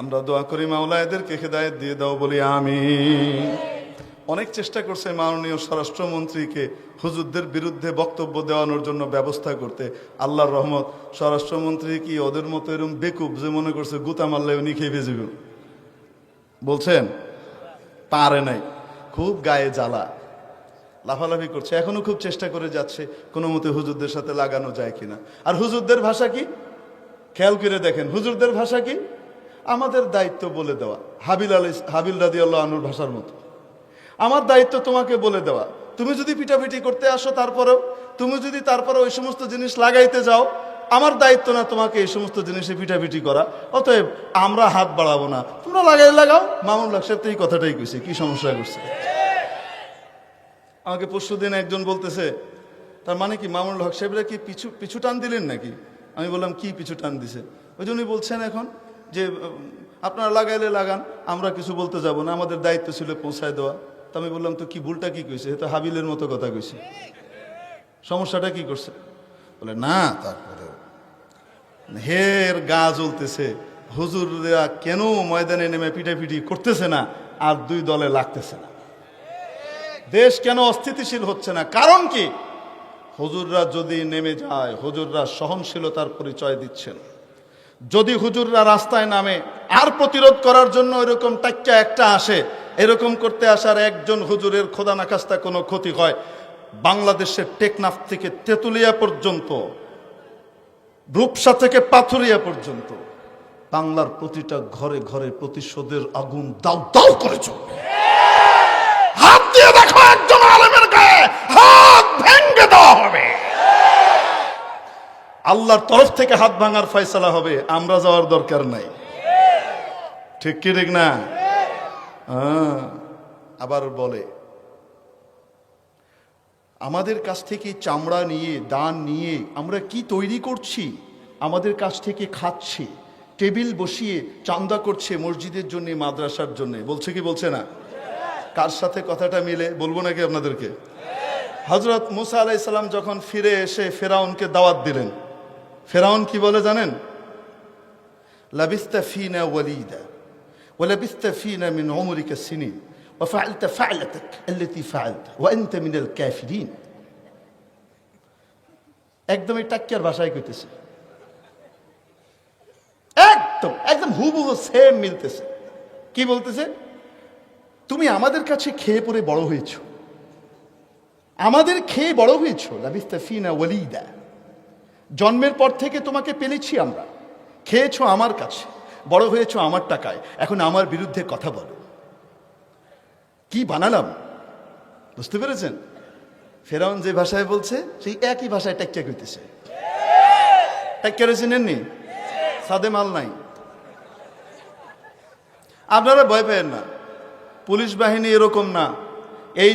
আমরা দোয়া করি মাওলা এদেরকে হেদায়েত দিয়ে দাও, বলি আমিন। অনেক চেষ্টা করছে মাননীয় স্বরাষ্ট্রমন্ত্রীকে হুজুরদের বিরুদ্ধে বক্তব্য দেওয়ানোর জন্য ব্যবস্থা করতে। আল্লাহর রহমত, স্বরাষ্ট্রমন্ত্রী কি ওদের মতো এরকম বেকুব যে মনে করছে গুতা মারলে উনি খেয়ে ভেজে বলছেন? পারে নাই, খুব গায়ে জ্বালা, লাফালাফি করছে। এখনো খুব চেষ্টা করে যাচ্ছে কোনো মতে হুজুরদের সাথে লাগানো যায় কিনা। আর হুজুরদের ভাষা কি খেয়াল করে দেখেন, হুজুরদের ভাষা কি? আমাদের দায়িত্ব বলে দেওয়া, হাবিল রাদিয়াল্লাহু আনহুর ভাষার মতো। আমার দায়িত্ব তোমাকে বলে দেওয়া। তুমি যদি পিটাপিটি করতে আসো, তুমি যদি তারপরে ওই সমস্ত জিনিস লাগাইতে যাও, আমার দায়িত্ব না তোমাকে এই সমস্ত জিনিসে পিটাপিটি করা। অতএব আমরা হাত বাড়াবো না, তোমরা লাগাও। মামুনুল হক সাহেব তো এই কথাটাই কইছে, কি সমস্যা করছে? আমাকে পরশুদিন একজন বলতেছে, তার মানে কি মামুনুল হক সাহেবরা কি পিছু টান দিলেন নাকি? আমি বললাম কি পিছু টান দিছে? ওই জন্যই বলছেন এখন যে আপনারা লাগাইলে লাগান, আমরা কিছু বলতে যাব না, আমাদের দায়িত্ব ছিল পৌঁছায় দেওয়া। তো আমি বললাম তো কি ভুলটা কি কইছে? তো হাবিলের মতো কথা কইছে, সমস্যাটা কি করছে? বলে না, তারপরে হের গা জ্বলতেছে, হুজুররা কেন ময়দানে নেমে পিটাপিটি করতেছে না আর 2 দলে লাগতেছে না, দেশ কেন অস্থিতিশীল হচ্ছে না? কারণ কি? হুজুররা যদি নেমে যায়, হুজুররা সহনশীলতার পরিচয় দিচ্ছেন। যদি হুজুররা রাস্তায় নামে আর প্রতিরোধ করার জন্য এরকম টাক্কা একটা আসে, এরকম করতে আসার একজন হুজুরের খোদা নাখাস্তা কোনো ক্ষতি হয়, বাংলাদেশের টেকনাফ থেকে তেতুলিয়া পর্যন্ত রূপসা থেকে পাথুরিয়া পর্যন্ত বাংলার প্রতিটা ঘরে ঘরে প্রতিশোধের আগুন দাউ দাউ করে চলবে। হাত দিয়ে দেখো একজন আলেমের গায়ে হাত ভেঙে দেওয়া হবে। আল্লাহর তরফ থেকে হাত ভাঙার ফয়সালা হবে, আমরা যাওয়ার দরকার নাই। ঠিক কি ঠিক না? আবার বলে আমাদের কাছ থেকে চামড়া নিয়ে দান নিয়ে আমরা কি তৈরি করছি, আমাদের কাছ থেকে খাচ্ছে, টেবিল বসিয়ে চান্দা করছে মসজিদের জন্য, মাদ্রাসার জন্য। বলছে কি বলছে না? কার সাথে কথাটা মিলে বলবো নাকি আপনাদেরকে? হযরত মুসা আলাইহিস সালাম যখন ফিরে এসে ফেরাউনকে দাওয়াত দিলেন, ফেরাউন কি বলে জানেন? লাবিস্তা ফিনা ওয়ালিদা ওয়া লাবিস্তা ফিনা মিন উমরিকা সিনিন ওয়া ফাআলতা ফা'লাতাক আল্লাতী ফাআলতা ওয়া আনতা মিনাল কাফিরিন। একদমই টাক্কিয়ার ভাষায় কইতেছে, একদম একদম হুবহু সেম মিলতেছে। কি বলতেছে? তুমি আমাদের কাছে খেয়ে পরে বড় হয়েছো, আমাদের খেয়ে বড় হয়েছো। লাবিস্তা ফিনা ওয়ালিদা, জন্মের পর থেকে তোমাকে পেলেছি আমরা, খেয়েছো আমার কাছে, বড় হয়েছো আমার টাকায়, এখন আমার বিরুদ্ধে কথা বলো। কি বানালাম, বুঝতে পেরেছেন? ফেরাউন যে ভাষায় বলছে সেই একই ভাষায় টাক্কিয়া কইতেছে। টাক্কিয়া চিনেননি? সাদে মাল নাই। আপনারা ভয় পেয়েন না, পুলিশ বাহিনী এরকম না। এই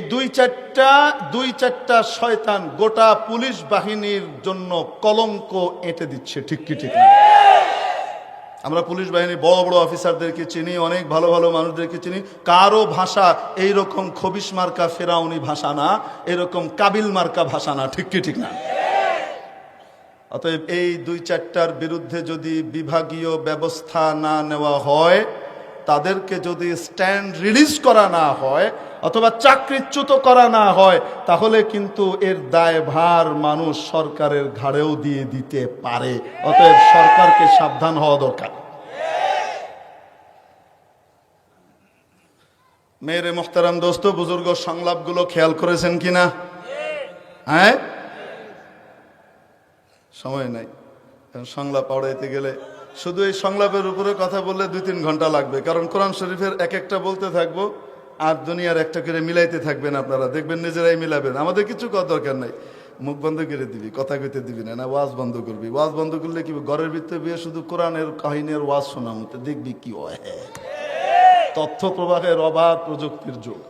দুই চারটা শয়তান গোটা পুলিশ বাহিনীর জন্য কলঙ্ক এঁটে দিচ্ছে। ঠিক কি ঠিক না? আমরা পুলিশ বাহিনী বড় বড় অফিসারদেরকে চিনি, অনেক ভালো ভালো মানুষদেরকে চিনি। কারো ভাষা এইরকম খবিশ মার্কা ফেরাউনি ভাষা না, এরকম কাবিল মার্কা ভাষা না। ঠিক কি ঠিক না? অতএব এই দুই চারটার বিরুদ্ধে যদি বিভাগীয় ব্যবস্থা না নেওয়া হয়, তাদেরকে যদি স্ট্যান্ড রিলিজ করা না হয় অথবা চাকরিচ্যুত করা না হয়, তাহলে কিন্তু এর দায়ভার মানুষ সরকারের ঘাড়েও দিয়ে দিতে পারে। অতএব সরকারকে সাবধান হওয়া দরকার। মেরে মোহতারাম দোস্ত বুজুর্গ, সংলাপগুলো খেয়াল করেছেন কিনা? হ্যাঁ, সময় নাই সংলাপ পড়াইতে গেলে। শুধু এই সংলাপের উপরে কথা বললে 2-3 ঘন্টা লাগবে, কারণ কোরআন শরীফের এক একটা বলতে থাকবো আর দুনিয়ার একটা করে মিলাইতে থাকবেন। আপনারা দেখবেন নিজেরাই মিলাবেন, আমাদের কিছু করার দরকার নাই। মুখ বন্ধ করে দিবি, কথা কইতে দিবি না, ওয়াজ বন্ধ করবি। ওয়াজ বন্ধ করলে কি ঘরের ভিতরে বিয়ে শুধু কোরআনের কাহিনীর ওয়াজ শোনা মতো দেখবি কি হয়। তথ্য প্রবাহের অবাধ প্রযুক্তির যুগ।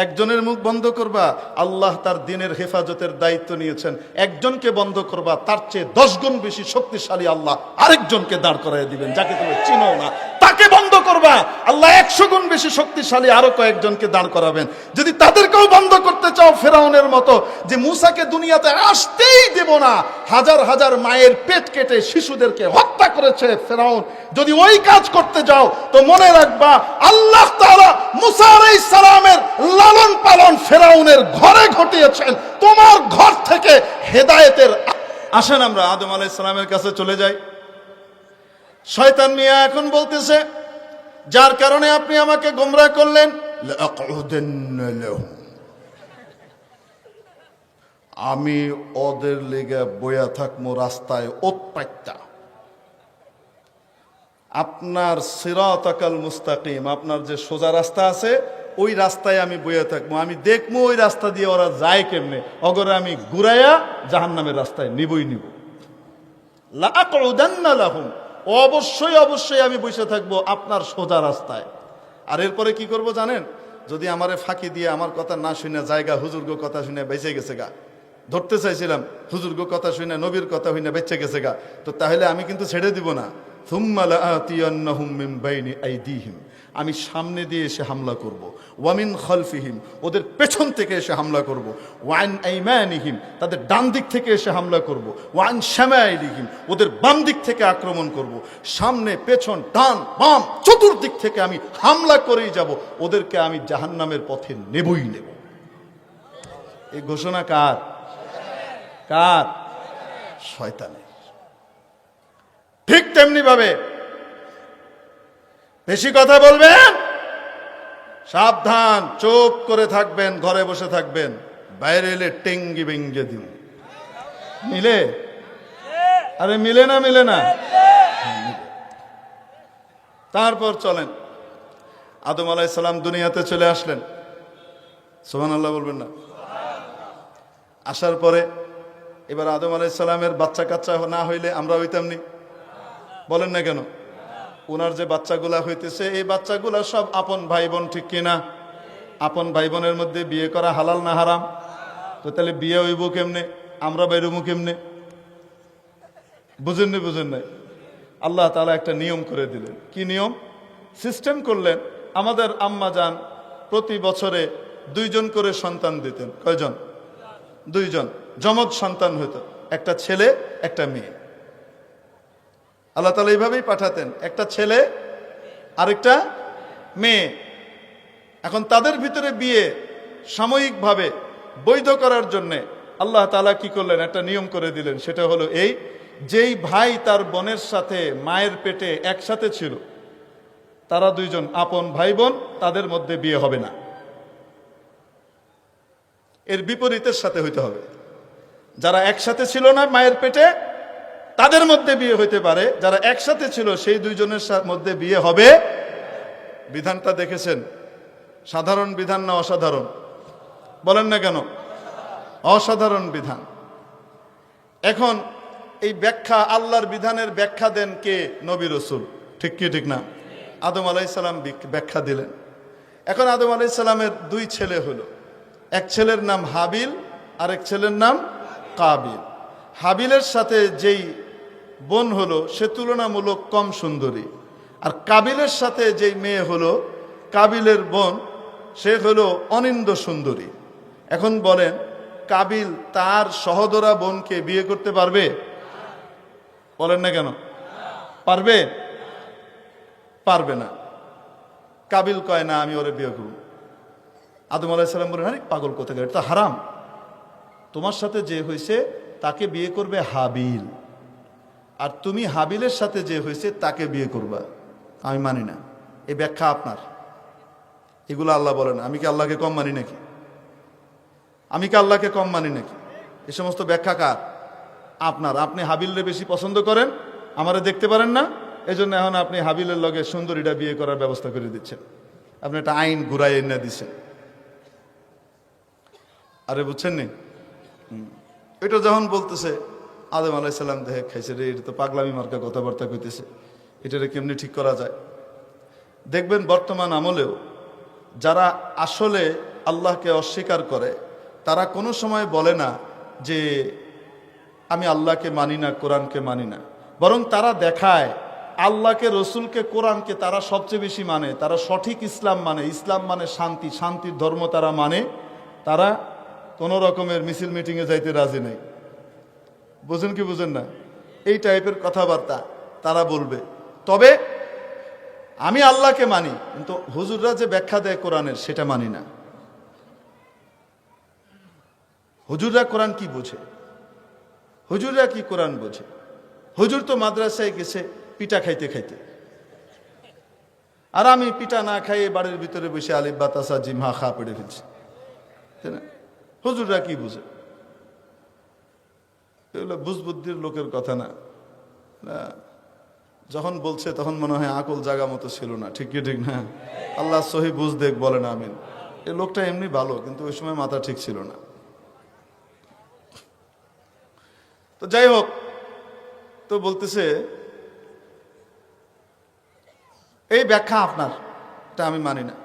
একজনের মুখ বন্ধ করবা, আল্লাহ তার দিনের হেফাজতের দায়িত্ব নিয়েছেন। একজনকে বন্ধ করবা, তার চেয়ে 10 গুণ বেশি শক্তিশালী আল্লাহ আরেকজনকে দাঁড় করাই দিবেন, যাকে তুমি চিনো না। তাকে বন্ধ করবা, আল্লাহ 100 গুণ বেশি শক্তিশালী আরো কয়েকজনকে দাঁড় করাবেন। যদি তাদেরকেও বন্ধ করতে চাও ফেরাউনের মতো, যে মুসাকে দুনিয়াতে আসতেই দেব না, হাজার হাজার মায়ের পেট কেটে শিশুদেরকে হত্যা করেছে ফেরাউন, যদি ওই কাজ করতে যাও তো মনে রাখবা আল্লাহ তাআলা মুসা আলাইহিস সালামের লালন পালন ফেরাউনের ঘরে ঘটিয়েছেন, তোমার ঘর থেকে হেদায়েতের। আসেন আমরা আদম আলাইহিস সালামের কাছে চলে যাই। শয়তান মিয়া এখন বলতেছে, যার কারণে আপনি আমাকে গোমরাহ করলেন, লাআকুদান্না লাহুম, আমি ওদের লেগে বইয়া থাকবো রাস্তায় ওৎপাইতা। আপনার সিরাতাকাল মুস্তাকিম, আপনার যে সোজা রাস্তা আছে ওই রাস্তায় আমি বইয়া থাকবো, আমি দেখবো ওই রাস্তা দিয়ে ওরা যায় কেমনে, অগরে আমি ঘুরাইয়া জাহান্নামের রাস্তায় নিবই নিব। লাআকুদান্না লাহুম, অবশ্যই অবশ্যই আমি বসে থাকবো আপনার সোজা রাস্তায়। আর এরপরে কি করব জানেন? যদি আমারে ফাঁকি দিয়ে আমার কথা না শুনে জায়গা, হুজুরগো কথা শুনে বেঁচে গেছে গা, ধরতে চাইছিলাম হুজুরগো কথা শুনে নবীর কথা শুনে বেঁচে গেছে গা, তো তাহলে আমি কিন্তু ছেড়ে দিব না। থুম্মা লাআতিয়ান্নাহুম মিন বাইনি আইদিহিম, আমি সামনে দিয়ে এসে হামলা করব। ওয়ামিন খালফিহিম, ওদের পেছন থেকে এসে হামলা করব। ওয়ান আইমানিহিম, তাদের ডান দিক থেকে এসে হামলা করব। ওয়ান শামাইলিহিম, ওদের বাম দিক থেকে আক্রমণ করব। সামনে পেছন ডান বাম চতুর্দিক থেকে আমি হামলা করেই যাব, ওদেরকে আমি জাহান্নামের পথে নেবই নেব। এই ঘোষণা কার? কার? শয়তানের। ঠিক তেমনি ভাবে বেশি কথা বলবেন, সাবধান, চুপ করে থাকবেন, ঘরে বসে থাকবেন, বাইরে এলে টেঙ্গি বেঙ্গে দিন নিলে। আরে মিলে না, মিলে না। তারপর চলেন, আদম আলাইহিস সালাম দুনিয়াতে চলে আসলেন। সুবহানাল্লাহ বলবেন না? আসার পরে এবার আদম আলাইহিস সালামের বাচ্চা কাচ্চা না হইলে আমরা হইতাম নি? বলেন না কেন? ওনার যে বাচ্চাগুলা হইতেছে, এই বাচ্চাগুলা সব আপন ভাই বোন, ঠিক কিনা? আপন ভাই বোনের মধ্যে বিয়ে করা হালাল না হারাম? তো তাহলে বিয়ে হইব কেমনে, আমরা বাইরমু কেমনে? বুঝেন নাই? বুঝেন নাই? আল্লাহ তাআলা একটা নিয়ম করে দিলেন। কি নিয়ম? সিস্টেম করলেন। আমাদের আম্মা জান প্রতি বছরে 2 জন করে সন্তান দিতেন। কয়জন? 2 জন যমজ সন্তান হইতো, একটা ছেলে একটা মেয়ে। আল্লাহ তাআলা এইভাবেই পাঠাতেন, একটা ছেলে আরেকটা মেয়ে। এখন তাদের ভিতরে বিয়ে সাময়িকভাবে বৈধ করার জন্যে আল্লাহ তাআলা কি করলেন? একটা নিয়ম করে দিলেন। সেটা হলো এই, যেই ভাই তার বোনের সাথে মায়ের পেটে একসাথে ছিল, তারা 2 জন আপন ভাই বোন, তাদের মধ্যে বিয়ে হবে না। এর বিপরীতের সাথে হইতে হবে। যারা একসাথে ছিল না মায়ের পেটে, তাদের মধ্যে বিয়ে হইতে পারে। যারা একসাথে ছিল সেই 2 জনের মধ্যে বিয়ে হবে। বিধানটা দেখেছেন? সাধারণ বিধান না অসাধারণ? বলেন না কেন? অসাধারণ বিধান। এখন এই ব্যাখ্যা, আল্লাহর বিধানের ব্যাখ্যা দেন কে? নবী রাসূল। ঠিক কি ঠিক না? আদম আলাইহিস সালাম ব্যাখ্যা দিলেন। এখন আদম আলাইহিস সালামের 2 ছেলে হলো। এক ছেলের নাম হাবিল, আরেক ছেলের নাম কাবিল। হাবিলের সাথে যেই বোন হলো সে তুলনামূলক কম সুন্দরী, আর কাবিলের সাথে যেই মেয়ে হলো, কাবিলের বোন, সে হলো অনিন্দ সুন্দরী। এখন বলেন, কাবিল তার সহোদরা বোনকে বিয়ে করতে পারবে? বলেন না কেন? পারবে? পারবে না। কাবিল কয় না, আমি ওরে বিয়ে করব। আদম আলাইহিস সালাম বলেন, আরে পাগল কোথাকার, এটা তো হারাম। তোমার সাথে যে হয়েছে তাকে বিয়ে করবে হাবিল, আর তুমি হাবিলের সাথে যে হয়েছে তাকে বিয়ে করবা। আমি মানি না। এই ব্যাখ্যা আপনার। এগুলো আল্লাহ বলেন। আমি কি আল্লাহকে কম মানি নাকি? আমি কি আল্লাহকে কম মানি নাকি? এই সমস্ত ব্যাখ্যা কার? আপনার। আপনি হাবিলরে বেশি পছন্দ করেন, আমারে দেখতে পারেন না, এই জন্য এখন আপনি হাবিলের লগে সুন্দরীটা বিয়ে করার ব্যবস্থা করে দিচ্ছেন। আপনি একটা আইন ঘুরাই এনে দিচ্ছেন। আরে বুঝছেন নি? এটা যখন বলতেছে, আদম আলাইহিস সালাম দেখে খাইছে রে, এটা তো পাগলামি মার্কা কথাবার্তা কইতেছে, এটারে কেমনি ঠিক করা যায়? দেখবেন বর্তমান আমলেও যারা আসলে আল্লাহকে অস্বীকার করে, তারা কোনো সময় বলে না যে আমি আল্লাহকে মানি না, কোরআনকে মানি না। বরং তারা দেখায় আল্লাহকে, রসুলকে, কোরআনকে তারা সবচেয়ে বেশি মানে। তারা সঠিক ইসলাম মানে। ইসলাম মানে শান্তি, শান্তির ধর্ম তারা মানে। তারা কোনো রকমের মিছিল মিটিংয়ে যাইতে রাজি নেই। বুঝেন কি বুঝেন না? এই টাইপের কথাবার্তা তারা বলবে। তবে আমি আল্লাহকে মানি, কিন্তু হুজুররা যে ব্যাখ্যা দেয় কোরআনের, সেটা মানি না। হুজুররা কোরআন কি বোঝে? হুজুররা কি কোরআন বোঝে? হুজুর তো মাদ্রাসায় গেছে পিঠা খাইতে খাইতে, আর আমি পিঠা না খাইয়ে বাড়ির ভিতরে বসে আলিফ বা তাসা জিম হা খা পেড়ে ফেলছি। তাই না? হুজুররা কি বুঝে? এগুলো বুঝবুদ্ধির লোকের কথা না। যখন বলছে তখন মনে হয় আকল জাগা মতো ছিল না। ঠিক কি ঠিক না? আল্লাহ সহি বুঝ দেখ বলেন আমিন। এই লোকটা এমনি ভালো, কিন্তু ওই সময় মাথা ঠিক ছিল না। তো যাই হোক, তো বলতেছে এই ব্যাখ্যা আপনার, এটা আমি মানি না।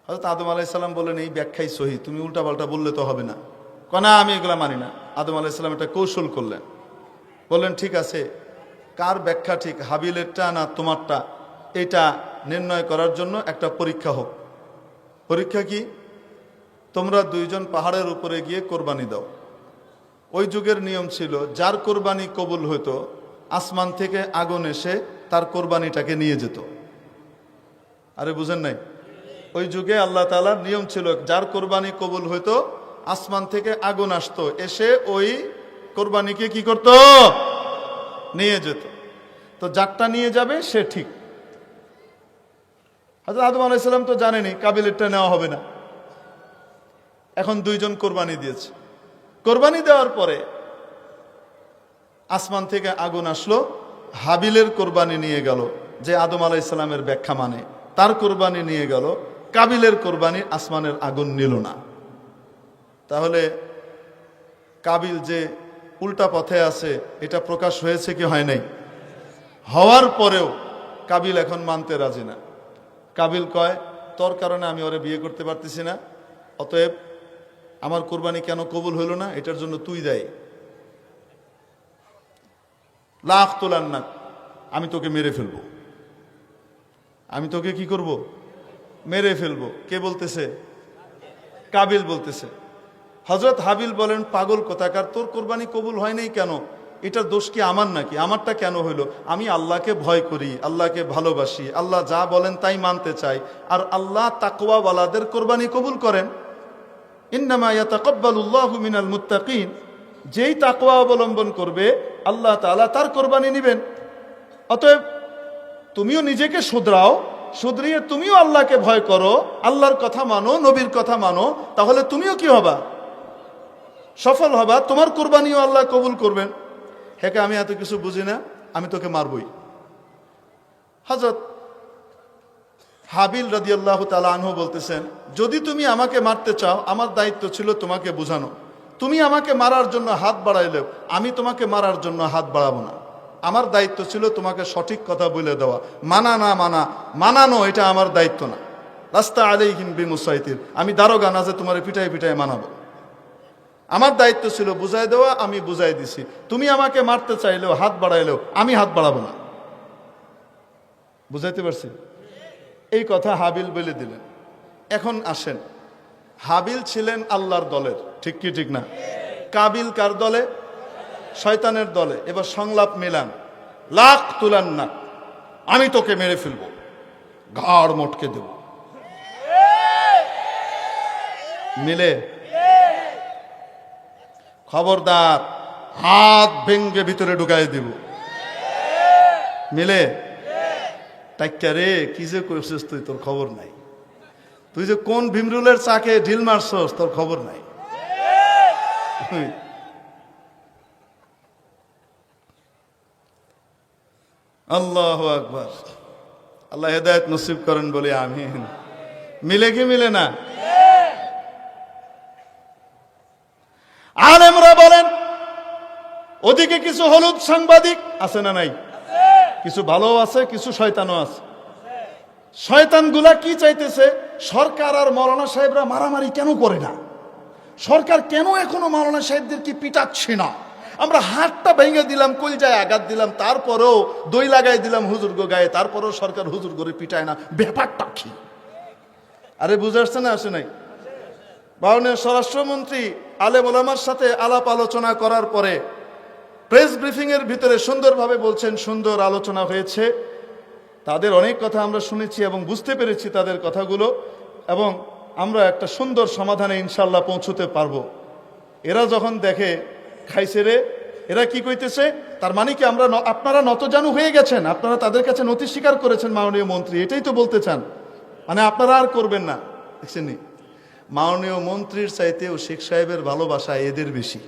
হযরত আদম আলাইহিস সালাম বলেন এই ব্যাখ্যাই সহি, তুমি উল্টাপাল্টা বললে তো হবে না। না, আমি এগুলা মানি না। আদম আলাইহিস সালাম একটা কৌশল করলেন। বললেন ঠিক আছে, কার ব্যাখ্যা ঠিক, হাবিলেরটা না তোমারটা, এটা নির্ণয় করার জন্য একটা পরীক্ষা হোক। পরীক্ষা কি? তোমরা 2 জন পাহাড়ের উপরে গিয়ে কোরবানি দাও। ওই যুগের নিয়ম ছিল, যার কোরবানি কবুল হতো আসমান থেকে আগুন এসে তার কোরবানিটাকে নিয়ে যেত। আরে বুঝেন নাই? ওই যুগে আল্লাহ তাআলার নিয়ম ছিল, যার কোরবানি কবুল হতো আসমান থেকে আগুন আসতো, এসে ওই কোরবানিকে কি করত? নিয়ে যেত। তো যারটা নিয়ে যাবে সে ঠিক। হযরত আদম আলাইহিস সালাম তো জানেনি কাবিলেরটা নেওয়া হবে না। এখন 2 জন কোরবানি দিয়েছে। কোরবানি দেওয়ার পরে আসমান থেকে আগুন আসলো, হাবিলের কোরবানি নিয়ে গেল, যে আদম আলাইহিস সালামের ব্যাখ্যা মানে, তার কোরবানি নিয়ে গেল, কাবিলের কোরবানি আসমানের আগুন নিল না। তাহলে কাবিল যে উল্টা পথে আছে এটা প্রকাশ হয়েছে কি হয় নাই? হওয়ার পরেও কাবিল এখন মানতে রাজি না। কাবিল কয়, তোর কারণে আমি ওরে বিয়ে করতে পারতেছি না, অতএব আমার কোরবানি কেন কবুল হইল না, এটার জন্য তুই দায়ী। লাখ তোলার না, আমি তোকে মেরে ফেলবো, আমি তোকে কি করব? মেরে ফেলবো। কে বলতেছে? কাবিল বলতেছে। হযরত হাবিল বলেন, পাগল কোথাকার, তোর কোরবানি কবুল হয় নাই কেন? এটার দোষ কি আমার নাকি? আমারটা কেন হইলো? আমি আল্লাহকে ভয় করি, আল্লাহকে ভালোবাসি, আল্লাহ যা বলেন তাই মানতে চাই, আর আল্লাহ তাকওয়াওয়ালাদের কোরবানি কবুল করেন। ইন্নামা ইয়াতাকাব্বালুল্লাহু মিনাল মুত্তাকিন, যেই তাকওয়া অবলম্বন করবে আল্লাহ তাআলা তার কোরবানি নেবেন। অতএব তুমিও নিজেকে শুধরাও, শুধরিয়ে তুমিও আল্লাহকে ভয় করো, আল্লাহর কথা মানো, নবীর কথা মানো, তাহলে তুমিও কি হবা? সফল হবা, তোমার কোরবানিও আল্লাহ কবুল করবেন। হেকে আমি এত কিছু বুঝি না, আমি তোকে মারবই। হযরত হাবিল রাদিয়াল্লাহু তাআলা আনহু বলতেছেন, যদি তুমি আমাকে মারতে চাও, আমার দায়িত্ব ছিল তোমাকে বোঝানো। তুমি আমাকে মারার জন্য হাত বাড়াইলেও আমি তোমাকে মারার জন্য হাত বাড়াবো না। আমার দায়িত্ব ছিল তোমাকে সঠিক কথা বলে দেওয়া। মানা না মানা, মানানো এটা আমার দায়িত্ব না। লাস্তা আলাইহিম বিমুসাইতির, আমি দারোগা না যে তোমার পিটায় পিটায় মানাবো। আমার দায়িত্ব ছিল বুঝাই দেওয়া, আমি বুঝাই দিছি। তুমি আমাকে মারতে চাইলেও, হাত বাড়াইলেও আমি হাত বাড়াবো না। বুঝাইতে পারছি? এই কথা হাবিল বলে দিলেন। এখন আসেন, হাবিল ছিলেন আল্লাহর দলের, ঠিক কি ঠিক না? কাবিল কার দলে? শয়তানের দলে। এবার সংলাপ মিলান, লাখ তুলান না, আমি তোকে মেরে ফেলবো, ঘাড় মটকে দেব। মিলে? খবরদার, হাত ভেঙ্গে ভিতরে ঢুকাই দিব। মিলে? টাইকা রে, কি যে করছিস তুই, তোর খবর নাই। তুই যে কোন ভীমরুলের চাকে ঢিল মারছস, তোর খবর নাই। আল্লাহু আকবার। আল্লাহ হেদায়েত নসিব করেন বলে আমিন। মিলে কি মিলে না? আলেমরা বলেন, ওদিকে কিছু হলুদ সাংবাদিক আছে না নাই? কিছু ভালো আছে, কিছু শয়তানও আছে। শয়তানগুলা কি চাইতেছে? সরকার আর মাওলানা সাহেবরা মারামারি কেন করে না? সরকার কেন এখনো মাওলানা সাহেবদেরকে পিটাচ্ছে না? আমরা হাতটা ভেঙে দিলাম, কলজায় আঘাত দিলাম, তারপরেও দই লাগাই দিলাম হুজুরগো গায়ে, তারপরেও সরকার হুজুর করে পিটায় না। ব্যাপারটা কি? আরে বুঝে আসছে না? আসে নাই? মাননীয় স্বরাষ্ট্রমন্ত্রী আলেম ওলামার সাথে আলাপ আলোচনা করার পরে প্রেস ব্রিফিং এর ভিতরে সুন্দরভাবে বলছেন, সুন্দর আলোচনা হয়েছে, তাদের অনেক কথা আমরা শুনেছি এবং বুঝতে পেরেছি তাদের কথাগুলো, এবং আমরা একটা সুন্দর সমাধানে ইনশাল্লাহ পৌঁছতে পারবো। এরা যখন দেখে খাইছে রে, এরা কি কইতেছে, তার মানে কি আমরা আপনারা নতজানু হয়ে গেছেন, আপনারা তাদের কাছে নথি স্বীকার করেছেন মাননীয় মন্ত্রী, এটাই তো বলতে চান, মানে আপনারা আর করবেন না। দেখছেন, মাননীয় মন্ত্রীর চাইতেও শেখ সাহেবের ভালোবাসা এদের বেশি।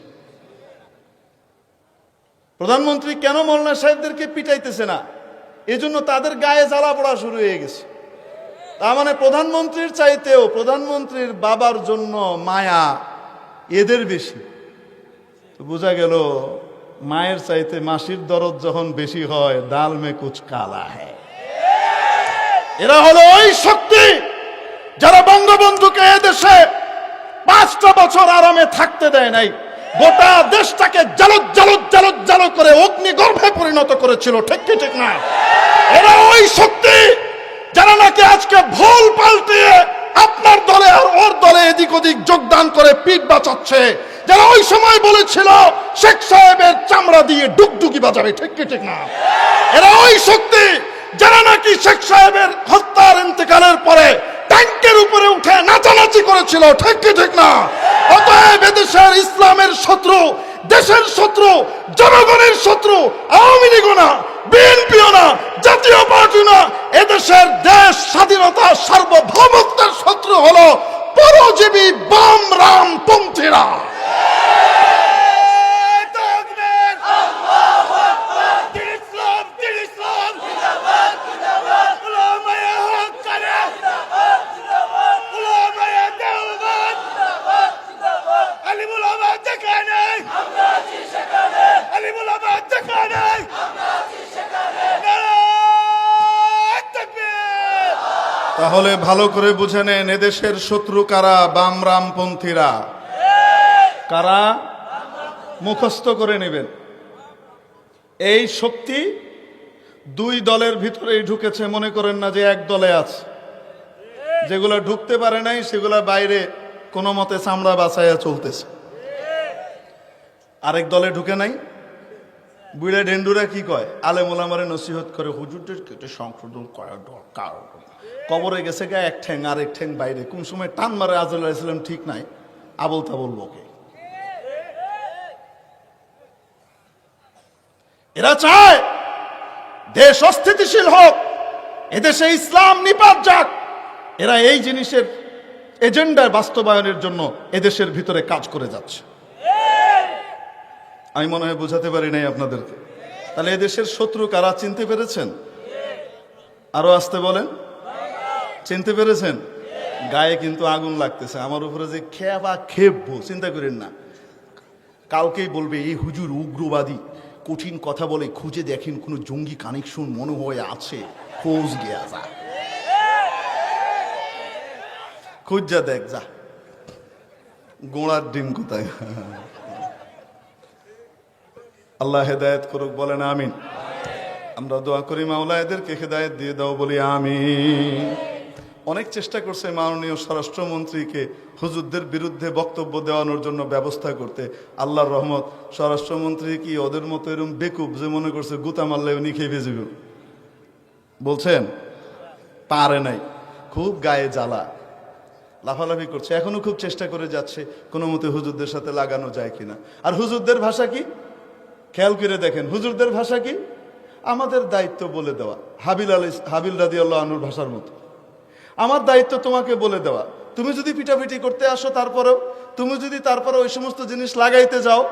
প্রধানমন্ত্রী কেন মাওলানা সাহেবদেরকে পিটাইতেছে না? এজন্য তাদের গায়ে জ্বালা পড়া শুরু হয়ে গেছে। তার মানে প্রধানমন্ত্রীর চাইতেও প্রধানমন্ত্রীর বাবার জন্য মায়া এদের বেশি। তো বোঝা গেল, মায়ের চাইতে মাসির দরদ যখন বেশি হয়, দাল মে কুছ কালা হ্যায়। এরা হলো ওই শক্তি যারা বঙ্গবন্ধুকে এদেশে 5টা বছর আরামে থাকতে দেয় নাই, গোটা দেশটাকে জালুত জালুত জালুত জালুত করে অগ্নিগর্ভে পরিণত করেছিল, ঠিক কি ঠিক না? এরা ওই শক্তি যারা নাকি আজকে ভুল পাল্টিয়ে আপনার দলে আর ওর দলে এদিক ওদিক যোগদান করে পিঠ বাঁচাচ্ছে, যারা ওই সময় বলেছিল শেখ সাহেবের চামড়া দিয়ে ডুগডুগি বাজাবে, ঠিক কি ঠিক না? এরা ওই শক্তি যারা নাকি শেখ সাহেবের হত্যার ইন্তেকালের পরে ট্যাঙ্কের উপরে উঠে নাচানাচি করেছিল, ঠিক কি ঠিক না? অতএব এদেশের ইসলামের শত্রু, দেশের শত্রু, জনগণের শত্রু আওয়ামী লীগও না, বিএনপিও না, জাতীয় পার্টি না, এদেশের দেশ স্বাধীনতা সার্বভৌমত্বের শত্রু হলো পরজীবী বাম রাম পন্থীরা। তাহলে ভালো করে বুঝে নেন, এদেশের শত্রু কারা? বামরামপন্থীরা। কারা? মুখস্থ করে নেবেন। এই শক্তি দুই দলের ভিতরেই ঢুকেছে, মনে করেন না যে এক দলে আছে। যেগুলা ঢুকতে পারে নাই সেগুলা বাইরে কোনো মতে চামড়া বাঁচাইয়া চলতেছে। আরেক দলে ঢুকে নাই। বুড়া ডেন্ডুরা কি কয়? আলেম ওলামারে নসিহত করে, হুজুরদের কেটে সংশোধন করা দরকার। কবরে গেছে গা এক ঠ্যাং, আরেক ঠ্যাং বাইরে। কোন সময় টান মারে আজল আলাইহিস ঠিক নাই, আবল তাবল বকে। এরা চায় দেশ অস্থিতিশীল হোক, এদেশে ইসলাম নিপাত যাক। এরা এই জিনিসের এজেন্ডার বাস্তবায়নের জন্য এদেশের ভিতরে কাজ করে যাচ্ছে। আমি মনে হয় বোঝাতে পারি নাই আপনাদেরকে। তাহলে এদেশের শত্রু কারা চিনতে পেরেছেন? আরো আসতে বলেন, চিনতে পেরেছেন? গায়ে কিন্তু আগুন লাগতেছে। আমার উপরে যে খেবা খেপবো চিন্তা করেন না। কালকেই বলবে এই হুজুর উগ্রবাদী, কঠিন কথা বলে, খুঁজে দেখেন কোনো জঙ্গি কানেকশন মনে হয় আছে, খোঁজ গিয়া যা, খুঁজ যা দেখ যা, গোড়ার ডিম কোথায়। আল্লাহ হেদায়েত করুক, বলেন আমিন। আমরা দোয়া করি মাওলা এদেরকে হেদায়েত দিয়ে দাও, বলি আমিন। অনেক চেষ্টা করছে মাননীয় স্বরাষ্ট্রমন্ত্রীকে হুজুরদের বিরুদ্ধে বক্তব্য দেওয়ানোর জন্য ব্যবস্থা করতে। আল্লাহর রহমত, স্বরাষ্ট্রমন্ত্রী কি ওদের মতো এরকম বেকুব যে মনে করছে গুতা মারলে উনি খেয়ে ভেজবে? বলছেন পারে নাই, খুব গায়ে জ্বালা, লাফালাফি করছে। এখনো খুব চেষ্টা করে যাচ্ছে কোনো মতে হুজুরদের সাথে লাগানো যায় কিনা। আর হুজুরদের ভাষা কি খেয়াল করে দেখেন, হুজুরদের ভাষা কি? আমাদের দায়িত্ব বলে দেওয়া। হাবিল রাদিয়াল্লাহু আনহুর ভাষার মতো, আমার দায়িত্ব তোমাকে বলে দেওয়া। তুমি যদি পিটাপিটি করতে আসো, তুমি যদি তারপরে ওই সমস্ত জিনিস লাগাইতে যাও,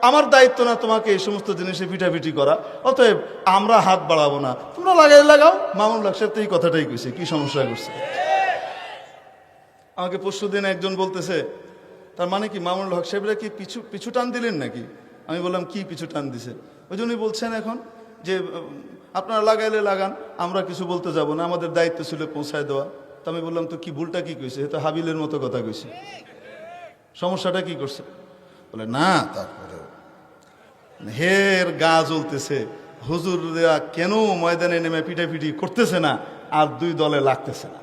আমার দায়িত্ব না তোমাকে এই সমস্ত জিনিসে পিটাপিটি করা। অতএব আমরা হাত বাড়াবো না, তোমরা লাগাও। মামুনুল হক সাহেব তো এই কথাটাই কইছে, কি সমস্যা করছে? আমাকে পরশুদিন একজন বলতেছে, তার মানে কি মামুনুল হক সাহেবরা কি পিছু টান দিলেন নাকি? আমি বললাম কি পিছু টান দিছে? ওই জন্যই বলছেন এখন যে আপনারা লাগাইলে লাগান, আমরা কিছু বলতে যাব না, আমাদের দায়িত্ব ছিল পৌঁছায় দেওয়া। তো আমি বললাম তো কি ভুলটা কি কইছে? তো হাবিলের মতো কথা কইছে, সমস্যাটা কি করছে? বলে না, তারপরে হের গা জ্বলতেছে, হুজুররা কেন ময়দানে নেমে পিটাপিটি করতেছে না আর দুই দলে লাগতেছে না?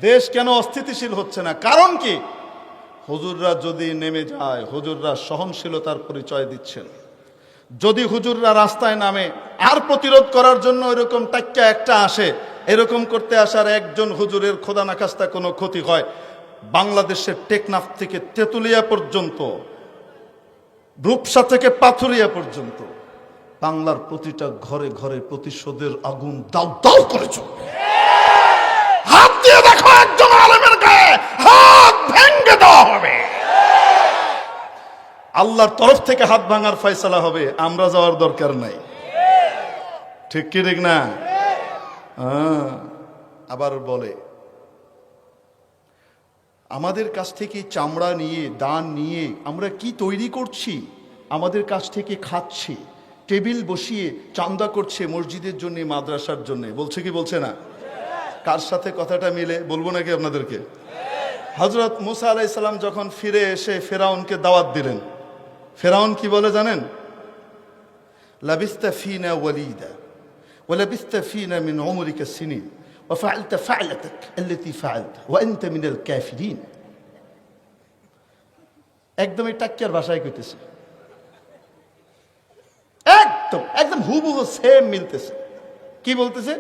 দেশ কেন অস্থিতিশীল হচ্ছে না? কারণ কি? হুজুররা যদি নেমে যায়, হুজুররা সহনশীলতার পরিচয় দিচ্ছেন। যদি হুজুররা রাস্তায় নামে আর প্রতিরোধ করার জন্য এরকম টাক্কা একটা আসে, এরকম করতে আসার একজন হুজুরের খোদা নাখাস্তা কোনো ক্ষতি হয়, বাংলাদেশের টেকনাফ থেকে তেতুলিয়া পর্যন্ত, রূপসা থেকে পাথুরিয়া পর্যন্ত বাংলার প্রতিটা ঘরে ঘরে প্রতিশোধের আগুন দাউ দাউ করে চলবে। হাত দিয়ে দেখো একজন আলেমের গায়ে হাত ভেঙে দেওয়া হবে। আল্লাহর তরফ থেকে হাত ভাঙার ফয়সালা হবে, আমরা যাওয়ার দরকার নাই। ঠিক কি ঠিক না? আবার বলে আমাদের কাছ থেকে চামড়া নিয়ে, দান নিয়ে আমরা কি তৈরি করছি? আমাদের কাছ থেকে খাচ্ছে, টেবিল বসিয়ে চান্দা করছে মসজিদের জন্য, মাদ্রাসার জন্য। বলছে কি বলছে না? কার সাথে কথাটা মিলে বলবো নাকি আপনাদেরকে? হযরত মুসা আলাইহিস সালাম যখন ফিরে এসে ফেরাউনকে দাওয়াত দিলেন, ফেরাউন কি বলে জানেন? লাবিস্তা ফিনা ওয়ালিদা ওয়া লাবিস্তা ফিনা মিন উমরিকা সিনিন ওয়া ফাআলতা ফা'লাতাক আল্লাতী ফাআলতা ওয়া আনতা মিনাল কাফিরিন। একদমই টাক্কিয়ার ভাষায় কইতেছে, একদম হুবহু সেম মিলতেছে। কি বলতেছে?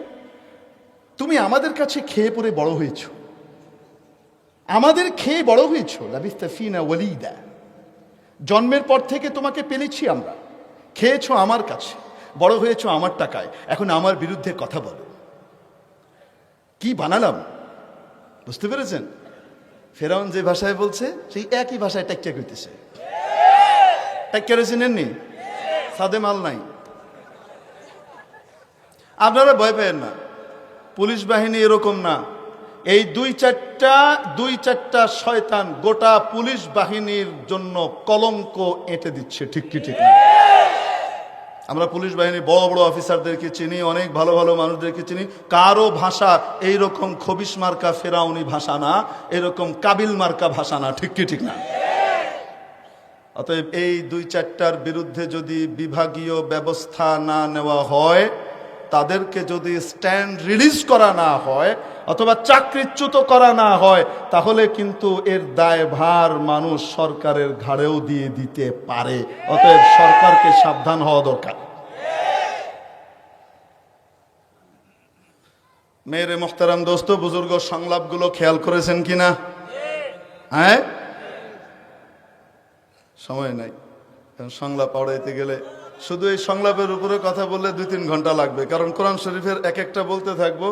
তুমি আমাদের কাছে খেয়ে পরে বড় হয়েছো, আমাদের খেয়ে বড় হয়েছো। লাবিস্তা ফিনা ওয়ালিদা, জন্মের পর থেকে তোমাকে পেলেছি আমরা, খেয়েছো আমার কাছে, বড় হয়েছো আমার টাকায়, এখন আমার বিরুদ্ধে কথা বলো। কি বানালাম? বুঝতে পেরেছেন? ফেরাউন যে ভাষায় বলছে সেই একই ভাষায় টাক্কা কইতেছে। টাক্কা চিনেননি? সাদে মাল নাই। আপনারা ভয় পেয়েন না, পুলিশ বাহিনী এরকম না। এই দুই চারটা শয়তান গোটা পুলিশ বাহিনীর জন্য কলঙ্ক এঁটে দিচ্ছে। ঠিক কি ঠিক না? আমরা পুলিশ বাহিনী বড় বড় অফিসারদেরকে চিনি, অনেক ভালো ভালো মানুষদেরকে চিনি, কারো ভাষা এইরকম খবিশ মার্কা ফেরাউনি ভাষা না, এরকম কাবিল মার্কা ভাষা না। ঠিক কি ঠিক না? অতএব এই 2-4টার বিরুদ্ধে যদি বিভাগীয় ব্যবস্থা না নেওয়া হয়, তাদেরকে যদি স্ট্যান্ড রিলিজ করা না হয় অথবা চাকরিচ্যুত করা না হয়, তাহলে কিন্তু এর দায়ভার মানুষ সরকারের ঘাড়েও দিয়ে দিতে পারে। অতএব সরকারকে সাবধান হওয়া দরকার। মেরে মোহতারাম দোস্ত বুজুর্গ, সংলাপগুলো খেয়াল করেছেন কিনা? হ্যাঁ, সময় নাই, কারণ সংলাপ পড়াইতে গেলে শুধু এই সংলাপের উপরে কথা বললে 2-3 ঘন্টা লাগবে, কারণ কোরআন শরীফের এক একটা বলতে থাকবো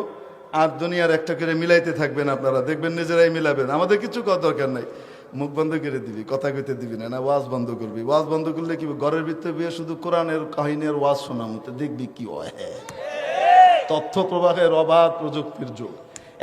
আর দুনিয়ার একটা করে মিলাইতে থাকবেন। আপনারা দেখবেন নিজেরাই মিলাবেন, আমাদের কিছু করার দরকার নাই। মুখ বন্ধ করে দিবি, কথা কইতে দিবি না, ওয়াজ বন্ধ করবি। ওয়াজ বন্ধ করলে কি ঘরের ভিতরে বিয়ে শুধু কোরআনের কাহিনীর ওয়াজ শোনা মতো দেখবি কি হয়। তথ্য প্রবাহের অবাধ প্রযুক্তির যুগ।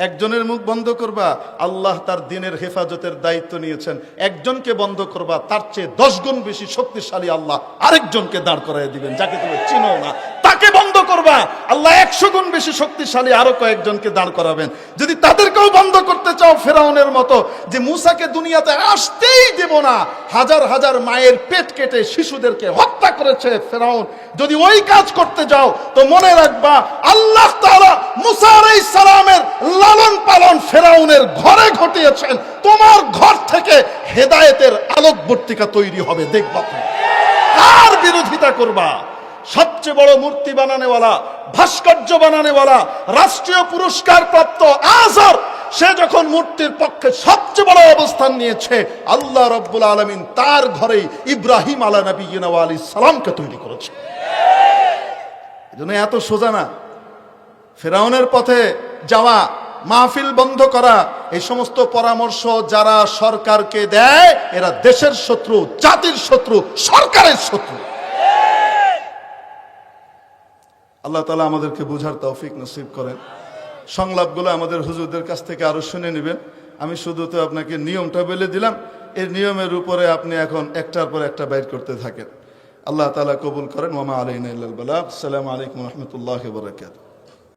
একজনের মুখ বন্ধ করবা, আল্লাহ তার দিনের হেফাজতের দায়িত্ব নিয়েছেন। একজনকে বন্ধ করবা, তার চেয়ে 10 গুণ বেশি শক্তিশালী আল্লাহ আরেকজনকে দাঁড় করাই দিবেন, যাকে তুমি চিনো না। তাকে বন্ধ করবা, আল্লাহ 100 গুণ বেশি শক্তিশালী আরো কয়েকজনকে দাঁড় করাবেন। যদি তাদেরকেও বন্ধ করতে চাও ফেরাউনের মতো, যে মুসাকে দুনিয়াতে আসতেই দেব না, হাজার হাজার মায়ের পেট কেটে শিশুদেরকে হত্যা করেছে ফেরাউন, যদি ওই কাজ করতে যাও তো মনে রাখবা আল্লাহ তাআলা মুসা আলাইহিস সালামের লালন পালন ফেরাউনের ঘরে ঘটিয়েছেন। তোমার ঘর থেকে হেদায়েতের আলোকবর্তিকা তৈরি হবে, দেখবা। কার বিরোধিতা করবা? সবচেয়ে বড় মূর্তি বানানেওয়ালা, ভাস্কর্য বানানেওয়ালা, রাষ্ট্রীয় পুরস্কার প্রাপ্ত আজহর, সে যখন মূর্তির পক্ষে সবচেয়ে বড় অবস্থান নিয়েছে, আল্লাহ রাব্বুল আলামিন তার ঘরেই ইব্রাহিম আলাইহিস সালামকে তৈরি করেছে। এজন্য এত সোজা না ফেরাউনের পথে যাওয়া, মাহফিল বন্ধ করা। এই সমস্ত পরামর্শ যারা সরকারকে দেয়, এরা দেশের শত্রু, জাতির শত্রু, সরকারের শত্রু। আল্লাহ তাআলা আমাদেরকে বুঝার তৌফিক নসিব করেন। সংলাপগুলো আমাদের হুজুরদের কাছ থেকে আরো শুনে নেবেন। আমি শুধু তো আপনাকে নিয়মটা বলে দিলাম, এই নিয়মের উপরে আপনি এখন একটার পর একটা বাইর করতে থাকেন। আল্লাহ তাআলা কবুল করেন। ওয়া মা আলাইনা ইল্লাল বালাগ। আসসালামু আলাইকুম ওয়া রাহমাতুল্লাহি ওয়া বারাকাতুহু।